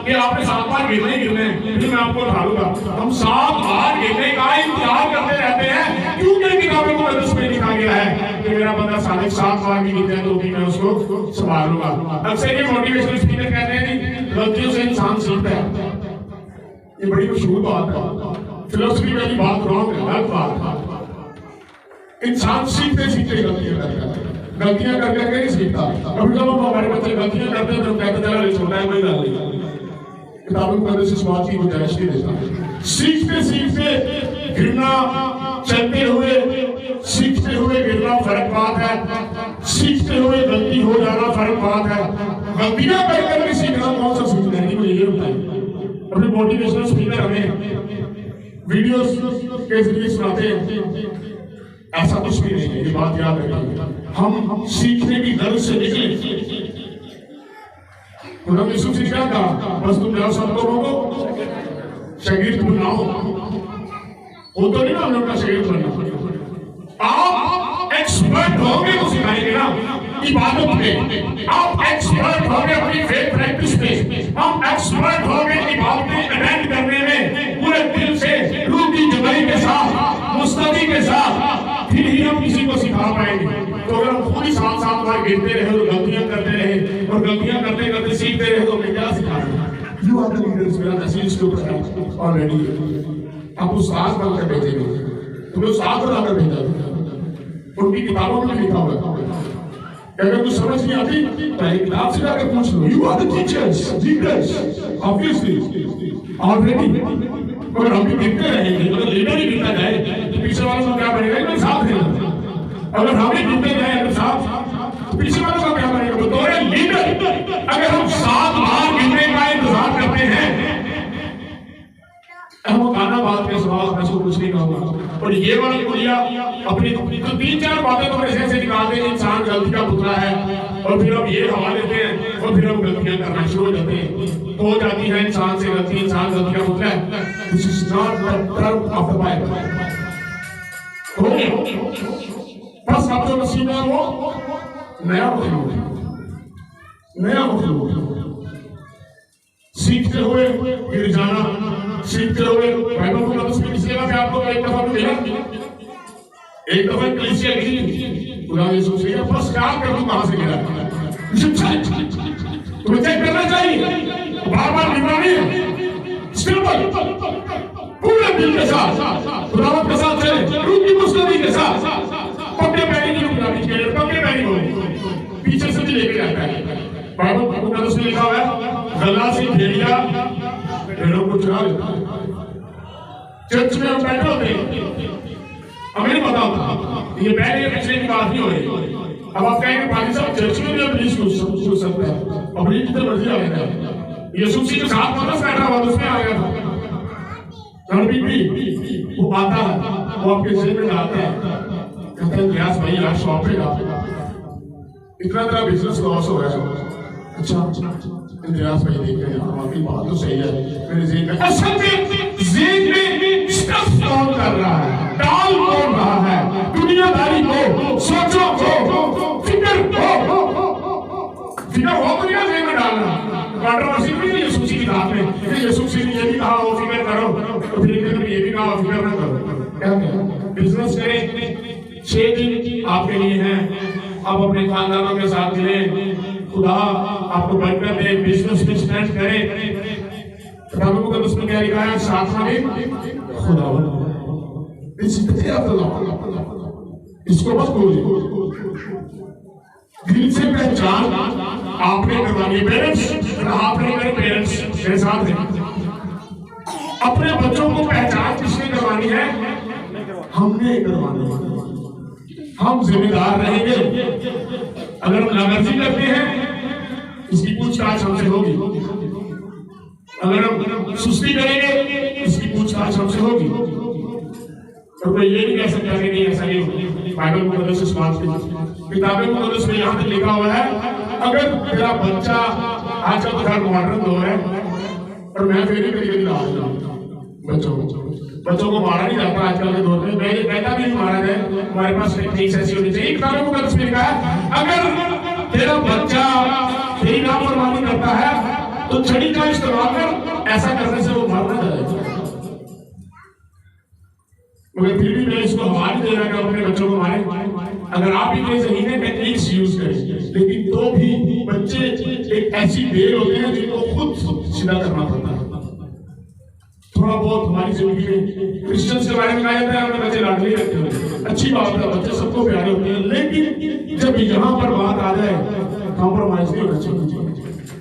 कि आपने 7 बार गिरना ही गिरना है, फिर मैं आपको उठा लूंगा। हम 7 बार गिरने का इंतजार करते रहते हैं, क्योंकि किताबों को उसमें लिखा गया है कि मेरा बंदा 7 बार भी गिर जाए तो भी मैं उसको संभाल लूंगा। अक्सर ये मोटिवेशनल स्पीकर कहते हैं कि गलतियों से इंसान सीखता है, ये बड़ी मशहूर बात है, फिलोसफी में भी बात रॉन्ग है, गलत बात है। इंसान सीखते सीखते गलतियां करता है, गलतियां कर करके नहीं सीखता। कभी जब हमारे बच्चे गलतियां करते हैं तो कहते चला छोटा है कोई गल नहीं, किताबों को से स्वाद की गुंजाइश नहीं देता। सीखते सीखते गिरना, चलते हुए सीखते हुए गिरना फर्क बात है, सीखते हुए गलती हो जाना फर्क बात है। गलतियां कर करके सीखना कौन सा सीखना है, मुझे ये बताइए। अपने मोटिवेशनल स्पीकर हमें वीडियोस के जरिए सुनाते हैं, ऐसा कुछ भी नहीं है, ये बात याद रखिए। हम सीखने की गर्ज से निकले। खुदा यीशु से क्या कहा, बस तुम जाओ सब लोगों को शागिर्द बनाओ। वो तो नहीं ना हम लोग का शागिर्द बनना, आप एक्सपर्ट होंगे तो सिखाएंगे ना इबादत में, आप एक्सपर्ट होंगे अपनी फेथ प्रैक्टिस में, हम एक्सपर्ट होंगे इबादतें अटेंड करने में पूरे दिल से, रूह की जमाई के साथ, मुस्तदी के साथ, फिर ही हम किसी को सिखा पाएंगे। तो अगर हम पूरी साथ साथ बार गिरते रहे और गलतियां करते रहे और गलतियां करते करते सीखते रहे तो हमें क्या सिखाएंगे? यू आर द लीडर्स, मेरा मैसेज के ऊपर ऑलरेडी आप उस्ताद बनकर भेजेंगे, तुम्हें उस्ताद बनाकर भेजा, उनकी किताबों में लिखा हुआ है। अगर कुछ समझ नहीं आती पहले किताब से जाकर पूछ लो। You are the teachers, leaders obviously already. अगर हम भी गिरते रहेंगे, अगर लीडर ही गिरता जाए तो पीछे वालों को क्या बनेगा? इनमें साथ देना। अगर हम ही गिरते जाए अगर साथ, तो पीछे वालों का क्या बनेगा? बतौर लीडर अगर हम 7 बार गिरने का इंतजार करते हैं, अहमकानाबाद के सवाल मैं इसको कुछ नहीं कहूंगा। और ये वाली गुड़िया अपनी तो 3-4 बातें तो ऐसे ऐसे निकालते हैं, इंसान गलती का पुतला है, और फिर हम ये हवा देते हैं और फिर हम गलतियां करना शुरू हो जाते हैं। हो जाती है इंसान से गलती, इंसान गलती का पुतला है। This is not the term of the Bible. बस अब जो नसीब है वो नया मखलूक, नया मखलूक। सीखते हुए गिर जाना, सीखते हुए बाइबल को उसमें किस जगह पे आपको एक दफा मिला, एक दफा कलीसिया गिरी, खुदा यीशु से बस क्या कर दूं, कहां से गिरा? तुम्हें चेक करना चाहिए, बार बार गिरना नहीं है, स्टेबल पूरे दिल के साथ खुदावंद के साथ चले, रूह की मुस्तदी के साथ, पकड़े पैरी नहीं रुकना, पकड़े पैरी हो पीछे से भी लेके जाता है। बाइबल में लिखा हुआ है गला से भेड़िया भेड़ों को चुरा लेता है। चर्च में हम बैठे होते हैं, हमें नहीं पता होता, ये पहले पिछले की बात नहीं हो रही। अब आप कहेंगे भाई साहब चर्च में भी पुलिस घुस सकता है, पब्लिक जितने मर्जी आ गया। यीशु मसीह के साथ वापस बैठा हुआ उसमें आ गया था, कभी भी वो आता है, वो आपके जेब में आता है, कहते हैं ग्यास भाई आज शॉप पे जा, इतना तेरा बिजनेस लॉस हो रहा है। अच्छा इंद्रियास भाई देख रहे हैं, आपकी बात तो सही है, मेरे जेब में असल में जेब में स्टफ कौन कर रहा है, डाल कौन रहा है, दुनियादारी को, सोचों को, फिक्र को, फिक्र हो तो क्या जेब में डालना? कंट्रोवर्सी नहीं है यीशु मसीह की बात में, यीशु मसीह ने ये भी कहा वो फिक्र करो, तो फिर ये भी कहा फिक्र ना करो। क्या बिजनेस करें, 6 दिन आपके लिए हैं, आप अपने खानदानों के साथ मिलें, खुदा आपको बरकत दे, बिजनेस में स्पेंड करें। किताबों को उसमें क्या लिखा है? 7वां दिन खुदावंद, इसको बस बोलिए, दिल से पहचान आपने करवानी। पेरेंट्स आपने मेरे पेरेंट्स मेरे साथ हैं, अपने बच्चों को पहचान किसने करवानी है? हमने करवानी है। हम जिम्मेदार रहेंगे। अगर हम लालची करते हैं इसकी पूछताछ हमसे होगी, अगर हम सुस्ती करेंगे इसकी पूछताछ हमसे होगी। और कोई ये नहीं कह सकता कि नहीं ऐसा नहीं होगा। बाइबल मुकद्दस इस बात की, किताबें मुकद्दस में यहाँ पे लिखा हुआ है, अगर तेरा बच्चा आजकल तो घर मॉडर्न दौर है, और मैं फिर भी कभी कभी बच्चों को मारा नहीं जाता आजकल के दौर में, मैं ये कहता भी नहीं मारा जाए, हमारे पास टेक्निक्स ऐसी होनी चाहिए। किताबों मुकद्दस में लिखा है, अगर तेरा बच्चा तेरी नाफरमानी करता है तो छड़ी का इस्तेमाल कर, ऐसा करने से वो मर ना जाएगा। मगर फिर भी मैं इसको हवा नहीं दे रहा कि अपने बच्चों को मारे। अगर आप भी कोई ज़हीने टेक्निक्स यूज करें, लेकिन तो भी बच्चे एक ऐसी बेल होते हैं जिनको खुद सीधा करना पड़ता है। थोड़ा बहुत हमारी जिंदगी में क्रिश्चियंस के बारे में कहा जाता है हमें बच्चे लाडले रहते हैं, अच्छी बात है, बच्चे सबको प्यारे होते हैं, लेकिन जब यहाँ पर बात आ जाए कॉम्प्रोमाइज नहीं होना चाहिए।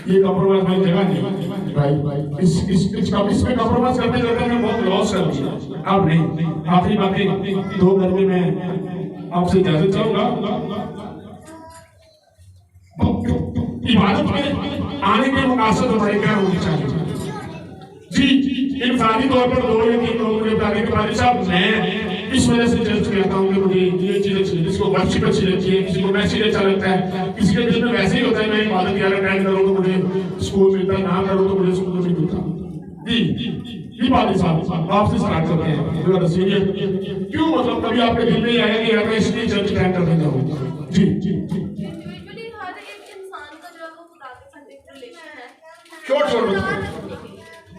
ये कॉम्प्रोमाइज वाली जगह नहीं भाई, इसमें कॉम्प्रोमाइज करते करते मैं बहुत लॉस कर दिया। अब नहीं, आखिरी बातें दो करके मैं आपसे इजाजत चाहूंगा। इबादत में आने के मकासद हमारे क्या होनी चाहिए जी। इंसानी तौर पर 2 या 3 लोगों ने बताने के बाद साहब मैं इस वजह से चर्च में आता हूँ कि मुझे ये चीजें चाहिए, जिसको वर्शिप अच्छी लगती है, किसी को मैसेज अच्छा लगता है, किसी के दिल में वैसे ही होता है मैं इबादत यार अटेंड करूँ तो मुझे स्कूल मिलता है, ना करूँ तो मुझे स्कूल नहीं मिलता जी। ये बात साहब आपसे स्टार्ट करते हैं, क्यों मतलब कभी आपके दिल में आया कि यार मैं इसलिए चर्च अटेंड करने जाऊँ जी। शॉर्ट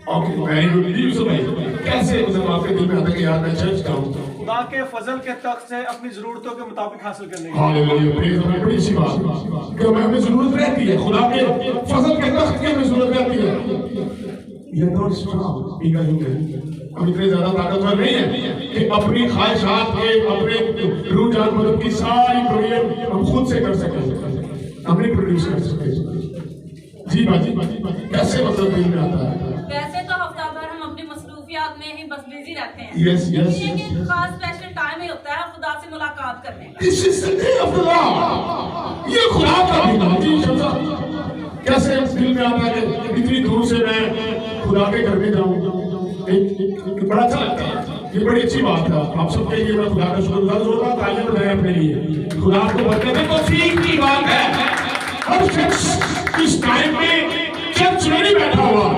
ओके वेरी गुड जी। यूसुफ भाई कैसे मतलब आपके दिल में आता है कि यार मैं चर्च जाऊं? खुदा के फजल के तख्त से अपनी जरूरतों के मुताबिक हासिल करने की। Hallelujah, praise God. बड़ी अच्छी बात कि हमें जरूरत रहती है खुदा के फजल के तख्त की, हमें जरूरत रहती है। ये नॉट स्ट्रांग स्पीकर हम इतने ज्यादा ताकतवर नहीं है कि अपनी ख्वाहिशात के अपने रूह जान मदद की सारी प्रोग्राम हम खुद से कर सकें, हम नहीं प्रोड्यूस कर सकते जी। बाजी कैसे मतलब दिल में आता है? वैसे तो हफ्ता भर हम अपनी मसरूफियात में ही बस बिजी रहते हैं। यस यस, लेकिन खास स्पेशल टाइम ही होता है खुदा से मुलाकात करने का। This is the day of the Lord, ये खुदा का दिन है जी। शब्द कैसे दिल में आता है कि इतनी दूर से मैं खुदा के घर में जाऊं, एक बड़ा अच्छा लगता है। ये बड़ी अच्छी बात है। आप सबके लिए मैं खुदा का शुक्रगुजार होगा, तालियां बजाएं अपने लिए। खुदा आपको बरकत दे। तो सीख की बात है, हर शख्स इस टाइम में चर्च में नहीं बैठा हुआ,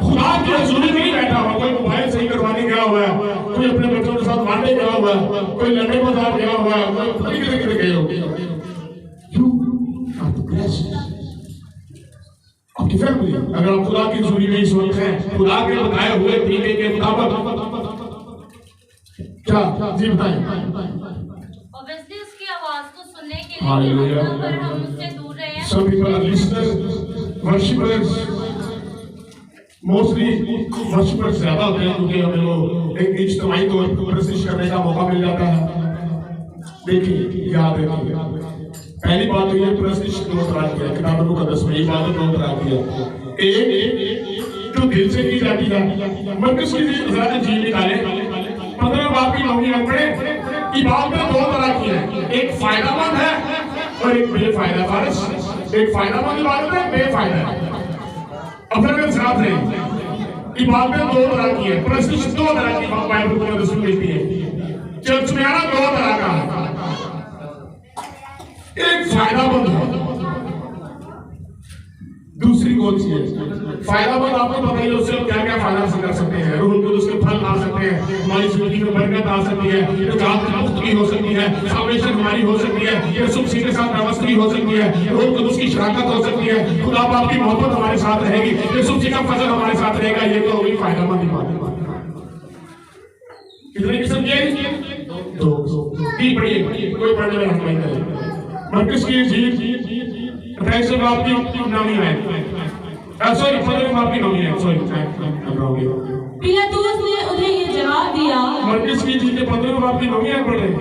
खुदा की हजूरी में नहीं बैठा हुआ। कोई मोबाइल सही करवाने गया हुआ है, कोई अपने बच्चों के साथ मारने गया हुआ है, कोई लंडे बाजार गया हुआ है, कोई पता नहीं किधर गए हो। You are the blessed. आपकी फैमिली अगर आप खुदा की हजूरी में इस वक्त हैं, खुदा के बताए हुए तरीके के मुताबिक क्या जी बताएं। ऑब्वियसली उसकी आवाज को सुनने के लिए हालेलुया। पर हम उससे दूर रहे हैं। Some people are listeners, worshippers, mostly worshippers ज्यादा होते हैं क्योंकि हमें वो एक इज्तिमाई तौर पर प्रशिश करने का मौका मिल जाता है। देखिए याद रखिए, पहली बात तो ये प्रशिश 2 तरह की है किताब मुकद्दस में, इबादत 2 तरह की है। एक जो दिल से की जाती है, मरकज की ज़रा जी निकाले 15 बाप की 9वीं आयत पढ़े। इबादत 2 तरह की है, एक फायदामंद है और एक बेफायदा। फारस एक फायदामंद इबादत है, बेफायदा है। अपने मेरे साथ रहे। इबादत 2 तरह की है, प्रशिश 2 तरह की बाइबल में रसूल लिखती है। चर्च में आना 2 तरह का है, एक फायदामंद है, दूसरी कौन सी है? फायदामंद आपको पता ही है, उससे क्या क्या फायदा हासिल कर सकते हैं। रूह को उसके फल आ सकते हैं, हमारी जिंदगी में बरकत आ सकती है, निजात की मुक्ति हो सकती है, साल्वेशन हमारी हो सकती है, यीशु मसीह के साथ व्यवस्था हो सकती है, रूह को उसकी शराकत हो सकती है, खुदा बाप की मोहब्बत हमारे साथ रहेगी, यीशु मसीह का फजल हमारे साथ रहेगा। ये तो होगी फायदामंद बात। कितने किस्म की? 2 पढ़िए, कोई पढ़ने में हटवाई करे। मरकज की जी 28 बाप की 9वीं आयत, सॉरी 15 बाप की 9वीं आयत, सॉरी पिलातुस ने उन्हें ये जवाब दिया। मरकज की जी के 15 बाप की 9वीं आयत पढ़ रहे हैं,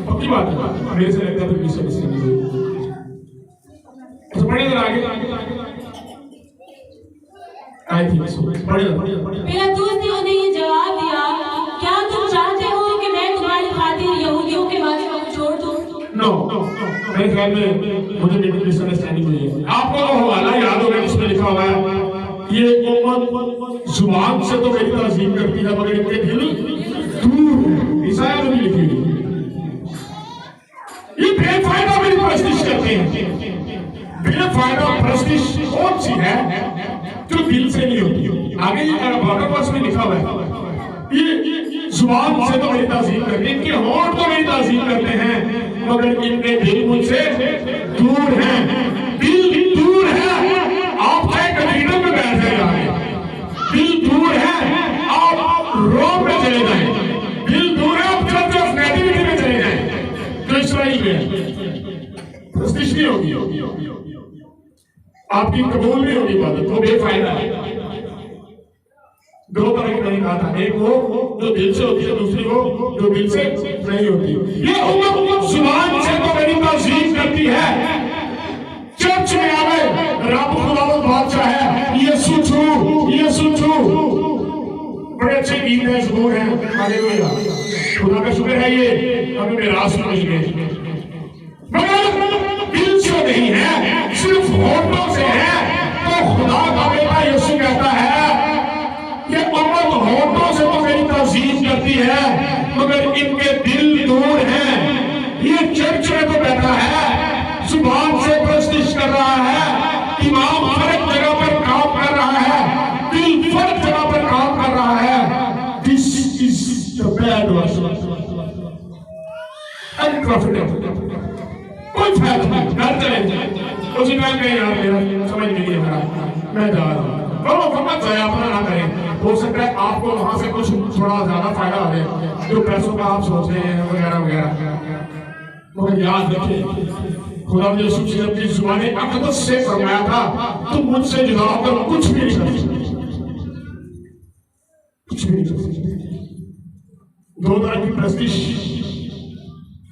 पक्की बात है। मेरे से लगता है तो किसी से नहीं पढ़े जरा आगे आई थी पढ़े। पिलातुस ने उन्हें ये जवाब दिया, क्या तुम चाहते हो कि मैं तुम्हारी खातिर यहूदियों के बादशाह को छोड़ दूं? नो, मेरे ख्याल में मुझे मिसअंडरस्टैंडिंग हुई है। आपको वो हवाला याद होगा जिसमें लिखा हुआ है, ये उम्मत जुबान से तो मेरी ताज़ीम करती है मगर इनके दिल दूर है। ईसाया में भी लिखी हुई ये बेफायदा मेरी प्रस्तिश करते हैं। बेफायदा प्रस्तिश कौन सी है? जो दिल से नहीं होती। आगे वाटरवर्स में लिखा हुआ है, ये जुबान से तो मेरी ताज़ीम करते हैं, इनके होंठ तो मेरी ताज़ीम करते हैं मगर इनके दिल मुझसे दूर हैं। दिल दूर है, आप चाहे कैथेड्रल में बैठ जाए, दिल दूर है, आप रोम में चले जाए, दिल दूर है, आप चर्च ऑफ नेटिविटी में चले जाए जो इस्राइल में प्रस्तिश नहीं होगी, आपकी कबूल नहीं होगी इबादत, वो बेफायदा है। दो तरह की मैंने कहा था, एक वो जो दिल से होती है, दूसरी वो जो दिल से नहीं होती। ये उम्मत जुबान से तो मेरी ताज़ीम करती है, चर्च में आवे रब खुदावंद बादशाह है, यीशु छू बड़े अच्छे गीत हैं, ज़बूर हैं, हालेलुया, खुदा का शुक्र है ये हमें मिरास में मिल गए, मगर दिल से नहीं है, सिर्फ होठों से है। तो खुदा का बेटा यीशु कहता है ये उम्मत होठों से तो मेरी ताज़ीम करती है, मगर इनके दिल दूर हैं। ये चर्च में तो बैठा है, जुबान से प्रस्तिश कर रहा है, इमाम फर्क जगह पर काम कर रहा है, दिल फर्क जगह पर काम कर रहा है। This is the bad version, unprofitable, कोई फायदा नहीं, घर चले जाए उसी टाइम पे यार मेरा समझ नहीं आ रहा, मैं जा रहा हूँ, फकत अपना ना करें। हो सकता है आपको वहां से कुछ थोड़ा ज्यादा फायदा हो जाए, जो पैसों का आप सोच रहे हैं वगैरह वगैरह, मगर याद रखें खुदा ने यीशु ने अपनी जुबान अक़दस से फरमाया था, तुम मुझसे जुदा होकर कुछ भी नहीं कर सकते, कुछ भी नहीं कर सकते। दो तरह की प्रस्तिश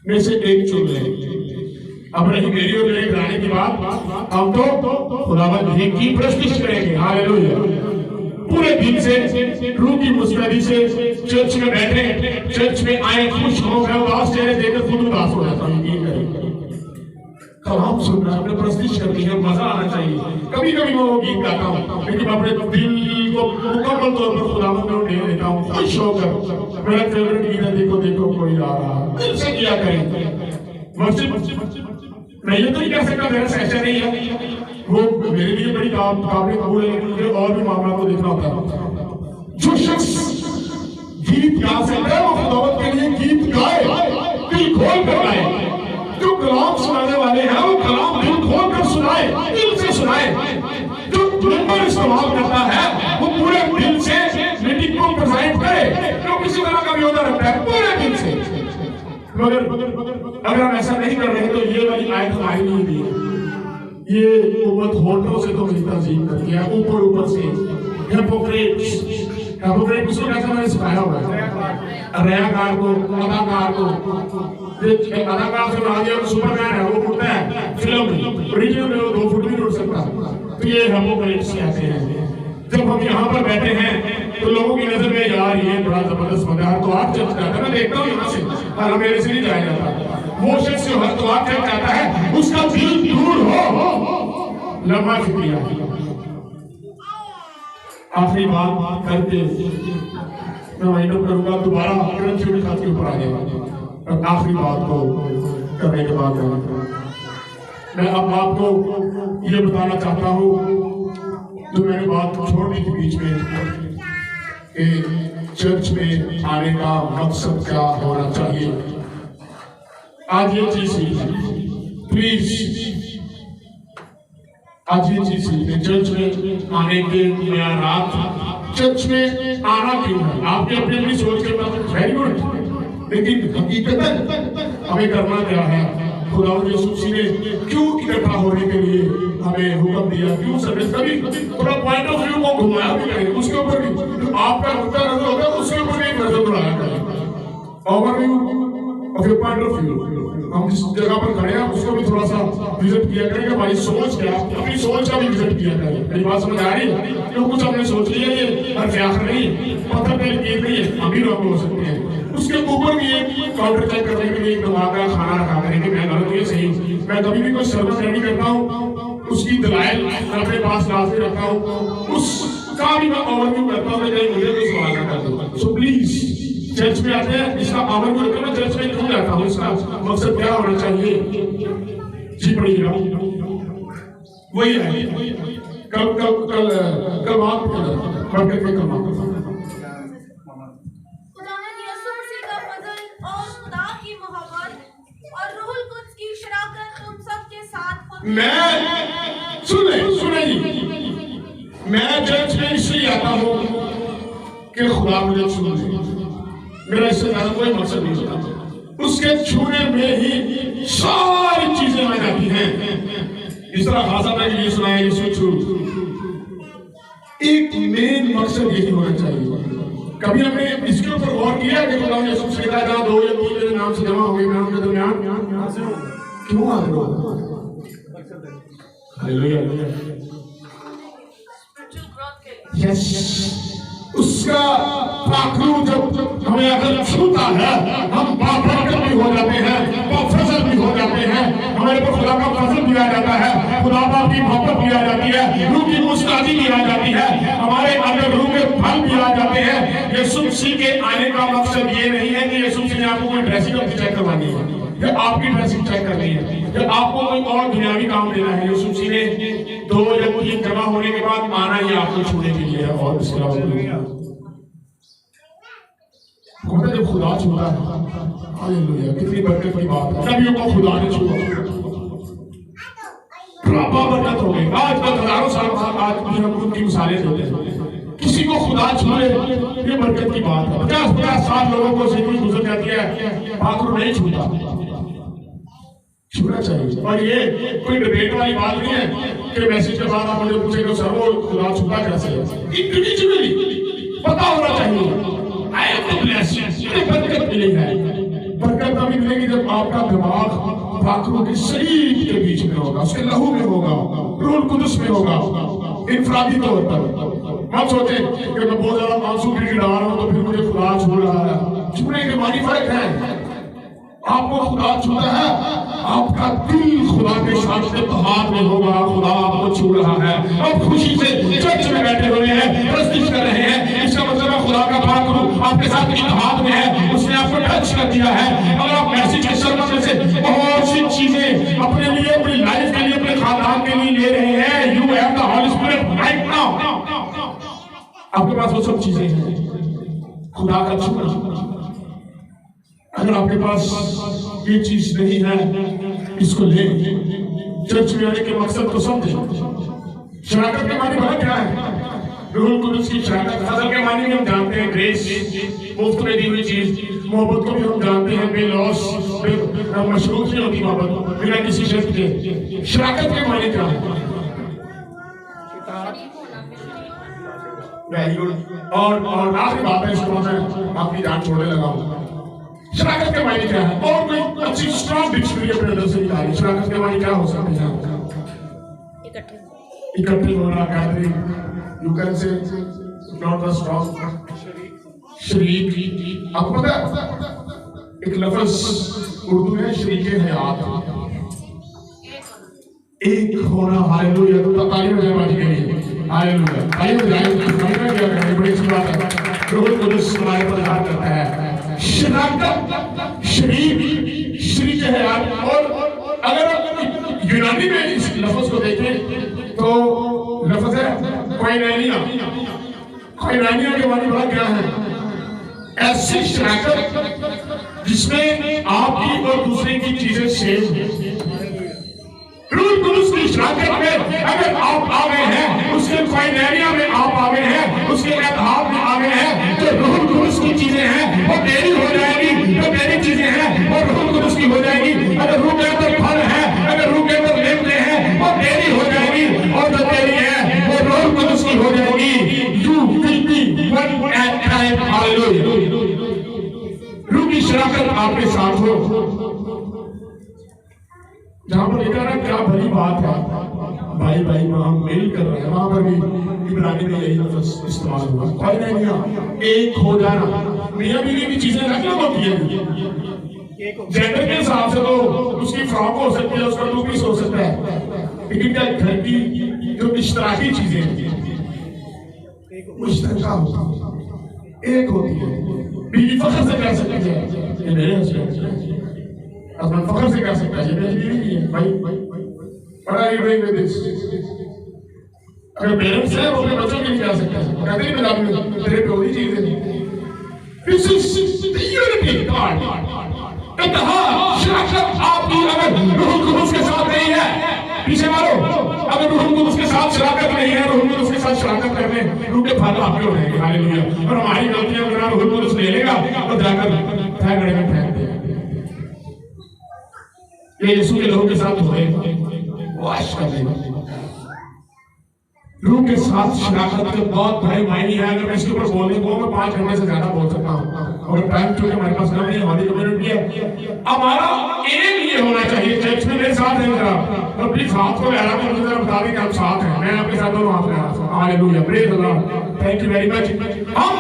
में से एक चुन लें। अब रही मेरी और मेरे घराने की बात, हम तो खुदावंद ही की प्रस्तिश करेंगे, हालेलुया, पूरे दिन से रूह की मुस्तैदी से चर्च में बैठे, चर्च में आए, खुश हो गए, उदास चेहरे देखकर खुद उदास हो जाता हूँ, यकीन करें। कलाम सुनना, अपने प्रस्तिश करनी है, मजा आना चाहिए। कभी कभी मैं वो गीत गाता हूँ, लेकिन अपने दिल को मुकम्मल तौर पर खुदावंद में दे देता हूँ, खुश होकर। मेरा फेवरेट गीत है, देखो देखो कोई आ रहा, दिल से किया करें। मस्जिद मैं ये तो नहीं कह सकता मेरा सेशन नहीं है, वो मेरे लिए बड़ी काबिल कबूल है, लेकिन मुझे और भी मामला को देखना होता है। जो शख्स गीत गा सकता है वो खुदावंद के लिए गीत गाए, दिल खोल कर गाए। जो कलाम सुनाने वाले हैं वो कलाम दिल खोल कर सुनाए, दिल से सुनाए। जो नंबर इस्तेमाल करता है वो पूरे दिल से मीटिंग को प्रेजेंट करे, जो किसी तरह का भी होता रहता है पूरे दिल से। मगर अगर हम ऐसा नहीं कर रहे तो ये वाली आयत हमारी नहीं दी। ये उम्मत होठों से तो मेरी ताज़ीम करती है, ऊपर ऊपर से। हिपोक्रेट उसको कैसा मैंने सिखाया हुआ है, रयाकार को, अदाकार को। अदाकार से बना दिया तो सुपरमैन है, वो उड़ता है फिल्म में, ओरिजिनल में वो 2 फुट भी नहीं उड़ सकता। तो ये हिपोक्रेट्स कहते हैं। जब हम यहाँ पर बैठे हैं तो लोगों की नजर में यार ये बड़ा जबरदस्त मजार तो आप चर्च जाता है, मैं देखता हूँ यहाँ से, और मेरे से नहीं जाया जाता। वो शख्स जो हर तो आप चर्च जाता है उसका दिल दूर हो। लम्बा शुक्रिया, आखिरी बात करके मैं वाइंड अप करूंगा, दोबारा ग्रंथियों के ऊपर आ जाएगा। और आखिरी बात को करने के बाद मैं अब आपको ये बताना चाहता हूँ जो मैंने बात छोड़ दी थी बीच में, कि चर्च में आने का मकसद क्या होना चाहिए। आज ये चीज सीखें प्लीज, आज ये चीज सीखें। चर्च में आने के मेयारात, चर्च में आना क्यों है, आपने अपनी अपनी सोच के बाद वेरी गुड, लेकिन हकीकत हमें करना क्या है। खुदावंद यीशु ने क्यों इकट्ठा होने के लिए हमें हुक्म दिया, क्यों सर्विस, कभी थोड़ा पॉइंट ऑफ व्यू को घुमाया भी करें, उसके ऊपर भी आपका नुक्ता नजर होता है उसके ऊपर भी नजर बढ़ाया करें। Overview of your point of view, हम जिस जगह पर खड़े हैं उसको भी थोड़ा सा विजिट किया करें कि हमारी सोच क्या, अपनी सोच का भी विजिट किया करें। मेरी बात समझ आ रही है? जो कुछ हमने सोच लिया ये हर व्याख्या नहीं, पत्थर पे लकीर नहीं है, हम भी लोग हो सकते हैं। उसके ऊपर भी एक काउंटर चेक करने के लिए एक दिमाग का खाना रखा करें कि मैं गलत हूँ, ये सही। मैं कभी भी कोई सर्विस रेडी करता हूँ, उसकी दलाइल अपने पास लाजमी रखता हूँ, उसका भी मैं ओवरव्यू करता हूँ, कहीं मुझे कोई सवाल ना कर दो। सो प्लीज चर्च में आते हैं, इसका ओवरव्यू रखकर मैं चर्च में क्यों जाता हूँ, इसका मकसद क्या होना चाहिए। जी पढ़िएगा, वही है। कल कल कल कल वहां पढ़ के कल मैं सुने मैं चर्च में इसलिए आता हूँ कि खुदा मुझे छू ले, मेरा इससे ज्यादा कोई मकसद नहीं होता। उसके छूने में ही सारी चीजें आ जाती हैं। इस तरह खासा था कि ये सुनाया यीशु छू, एक मेन मकसद यही होना चाहिए। कभी हमने इसके ऊपर गौर किया कि खुदा ने यीशु से कहा जहां 2 या 3 मेरे नाम से जमा हो गए मैं उनके दरमियान क्यों हाजिर होगा? हालेलुया। यस, उसका पाखरू जब हमें अगर छूता है हम बाबरकत भी हो जाते हैं, बाफजल भी हो जाते हैं, हमारे पर खुदा का फजल भी आ जाता है, खुदा बाप की मोहब्बत भी आ जाती है, रूह की मुस्ताजी भी आ जाती है, हमारे अंदर रूह के फल भी आ जाते हैं। यीशु मसीह के आने का मकसद ये नहीं है कि यीशु मसीह ने आपको कोई ड्रेसिंग अपनी चेक करवानी है या आपकी ड्रेसिंग चेक करनी है या आपको कोई और दुनियावी काम देना है। यीशु मसीह ने 2 या 3 जमा होने के बाद माना ही आपको छूने के लिए है और इसके अलावा जब खुदा छूता है, हालेलुया, कितनी बरकत की बात है। नबियों को खुदा ने छुआ, बरकत हो गई। आज तक हजारों साल बाद आज भी हम उनकी मिसालें देते हैं। किसी को खुदा छूए ये बरकत की बात है। 50-50 साल लोगों को जिंदगी गुजर जाती है, पाखरू नहीं छूता, छूना चाहिए। और ये कोई डिबेट वाली बात नहीं है कि मैसेज के बाद आप मुझे पूछेंगे सर वो खुदा छूता कैसे है। इंडिविजुअली पता होना चाहिए I am the blessed, बरकत मिली है। बरकत तभी मिलेगी जब आपका दिमाग पाखरू के शरीर के बीच में होगा, उसके लहू में होगा, रूह कुदस में होगा, इनफरादी तौर पर। मत सोचे कि मैं बहुत ज्यादा आंसू गिरा रहा हूं तो फिर मुझे खुदा छू रहा है। छूने के मानी फर्क है। आपको खुदा छूता है, आपका दिल खुदा के साथ इत्तेहाद में होगा, खुदा आपको छू रहा है। आप खुशी से चर्च में बैठे हुए हैं, प्रस्तुत कर रहे हैं, इसका मतलब है खुदा का पाखरू आपके साथ इत्तेहाद में है, उसने आपको टच कर दिया है। अगर आप मैसेज के सर्मन में से बहुत सी चीजें अपने लिए, अपनी लाइफ के लिए, अपने खानदान के लिए ले रहे हैं, you have the Holi spirit right now, आपके पास वो सब चीजें हैं, खुदा का छूना। अगर आपके पास ये चीज नहीं है, इसको ले। चर्च में आने के मकसद को समझे। शराकत के मानी भला क्या है? रूह कुदस की शराकत। फजल के मानी में हम जानते हैं ग्रेस, मुफ्त में दी हुई चीज। मोहब्बत को भी हम जानते हैं बेलॉस, मशरूत नहीं होती मोहब्बत बिना किसी शर्त के। शराकत के मानी क्या है? Very good. और आखिरी बात है, इसको मैं अपनी जान छोड़ने लगा हूँ। शराकत के मायने क्या है? और कोई अच्छी स्ट्रॉन्ग डिक्शनरी अपने अंदर से निकाली। शराकत के मायने क्या हो सकते हैं? इकट्ठे होना, gathering, you can say not the strong शरीक। आपको पता है एक लफ्ज उर्दू में शरीक हयात, एक होना। हालेलुया। तो ताली बजाए बाजी के लिए हालेलुया, ताली बजाए। बड़ी अच्छी बात है। रूह कुदस हमारे पर हाथ करता है। शराकत शरीक है यार। और अगर आप यूनानी में इस लफ्ज को देखें तो लफ्ज है कोइनैनिया। कोइनैनिया के माने बड़ा क्या है? ऐसी शराकत जिसमें आपकी और दूसरे की चीजें सेम है। रूह कुदस की शराकत में अगर आप आ गए हैं, उसके कोइनैनिया में आप आ गए हैं, उसके इत्तेहाद में आ गए हैं, तो रूह कुदस की चीजें हैं वो तेरी हो जाएगी, जो तेरी चीजें हैं वो रूह कुदस की हो जाएगी। अगर रूह के अंदर फल है, अगर रूह के अंदर लेते हैं वो तेरी हो जाएगी, और जो तेरी है वो रूह कुदस की हो जाएगी। You will be one at time. Hallelujah. रूह की शराकत आपके साथ हो। जहां पर लिखा ना क्या बड़ी बात है, भाई भाई वहां मेल कर रहे हैं, वहां पर भी इब्रानी में यही लफ्ज इस्तेमाल हुआ। कोई नहीं, एक हो जाना। मियां बीवी की चीजें अलग अलग होती है। जेंडर के हिसाब से तो उसकी फ्रॉक हो सकती है, उसका टू पीस हो सकता है, लेकिन क्या घर की जो इश्तराकी चीजें वो इश्तराका होता है, एक होती है। बीवी फख्र से कह सकती है ये मेरे हस्बैंड, हस्बैंड फख्र से कह सकता है ये मेरी बीवी है। भाई बड़ा ही डूइंग विद दिस। अगर पेरेंट्स हैं वो अपने बच्चों के लिए कह सकते हैं, कहते हैं मेरा तेरे पे वही चीज है। This is the unity God. शराकत आपकी अगर रूह कुदस के साथ नहीं है, पीछे मारो, अगर रूह कुदस के साथ शराकत नहीं है, रूह कुदस के साथ शराकत करने रूह के फल आपके हो रहेंगे। हालेलुया। और हमारी गलतियां अगर रूह कुदस ले लेगा तो जाकर फेंक देगा। ये यीशु के लोगों के साथ हो रहे वाश कर लेगा। रूह के साथ शराकत के बहुत बड़े मायने हैं। अगर मैं इसके ऊपर बोलने को मैं 5 घंटे से ज्यादा बोल सकता हूँ और टाइम चूंकि हमारे पास कम नहीं है, हमारी कम्युनिटी है। हमारा एम ये होना चाहिए, चर्च में मेरे साथ है जरा, तो प्लीज हाथ को लहरा कर जरा बता दें कि हम साथ हैं। मैं आपके साथ दोनों हाथ लहरा सकता हूं। Hallelujah, praise the Lord, thank you very much. हम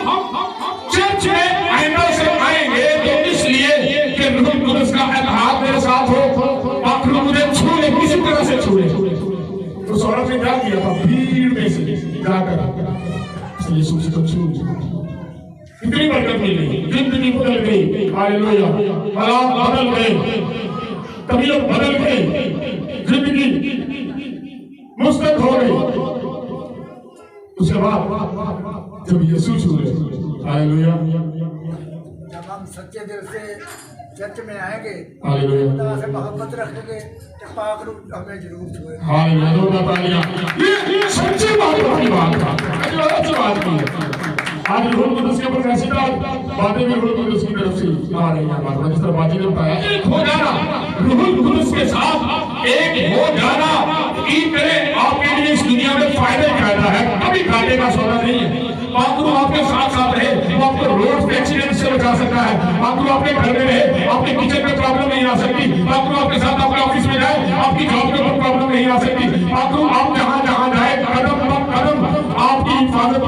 चर्च में आइंदा से आएंगे तो इसलिए कि रूह कुदस का हाथ मेरे साथ हो, आखिर मुझे छू ले, किसी तरह से छू ले। तो सौरभ ने क्या किया था, भीड़ में से जाकर यीशु से तो छू, कितनी बरकत मिल गई, जिंदगी बदल गई। हालेलुया, हालात बदल गए, तबीयत बदल गई, जिंदगी मुस्तक हो गई। उसके बाद जब यीशु छूए, हालेलुया, जब हम सच्चे दिल से चर्च में आएंगे, हालेलुया, खुदा से मोहब्बत रखेंगे तो पाक रूह हमें जरूर छुए। हालेलुया, दो तालियां। ये सच्ची बात है, जो अच्छी बात की है। आज रूह कुदस के ऊपर कैसी बातें भी रूह कुदस की तरफ से आ रही हैं। जिस तरह बाजी ने बताया, एक हो जाना रूह कुदस के साथ, एक हो जाना की करे आपके लिए इस दुनिया में फायदे फायदा है, कभी घाटे का सौदा नहीं है। पाक आपके साथ साथ रहे, वो आपको रोड पे एक्सीडेंट से बचा सकता है। पाक आपके घर में रहे, आपके किचन में प्रॉब्लम नहीं आ सकती। पाक आपके साथ आपके ऑफिस में जाए, आपकी जॉब के ऊपर प्रॉब्लम नहीं आ सकती। पाक आप जहां जहां जाए, कदम पर कदम आपकी हिफाजत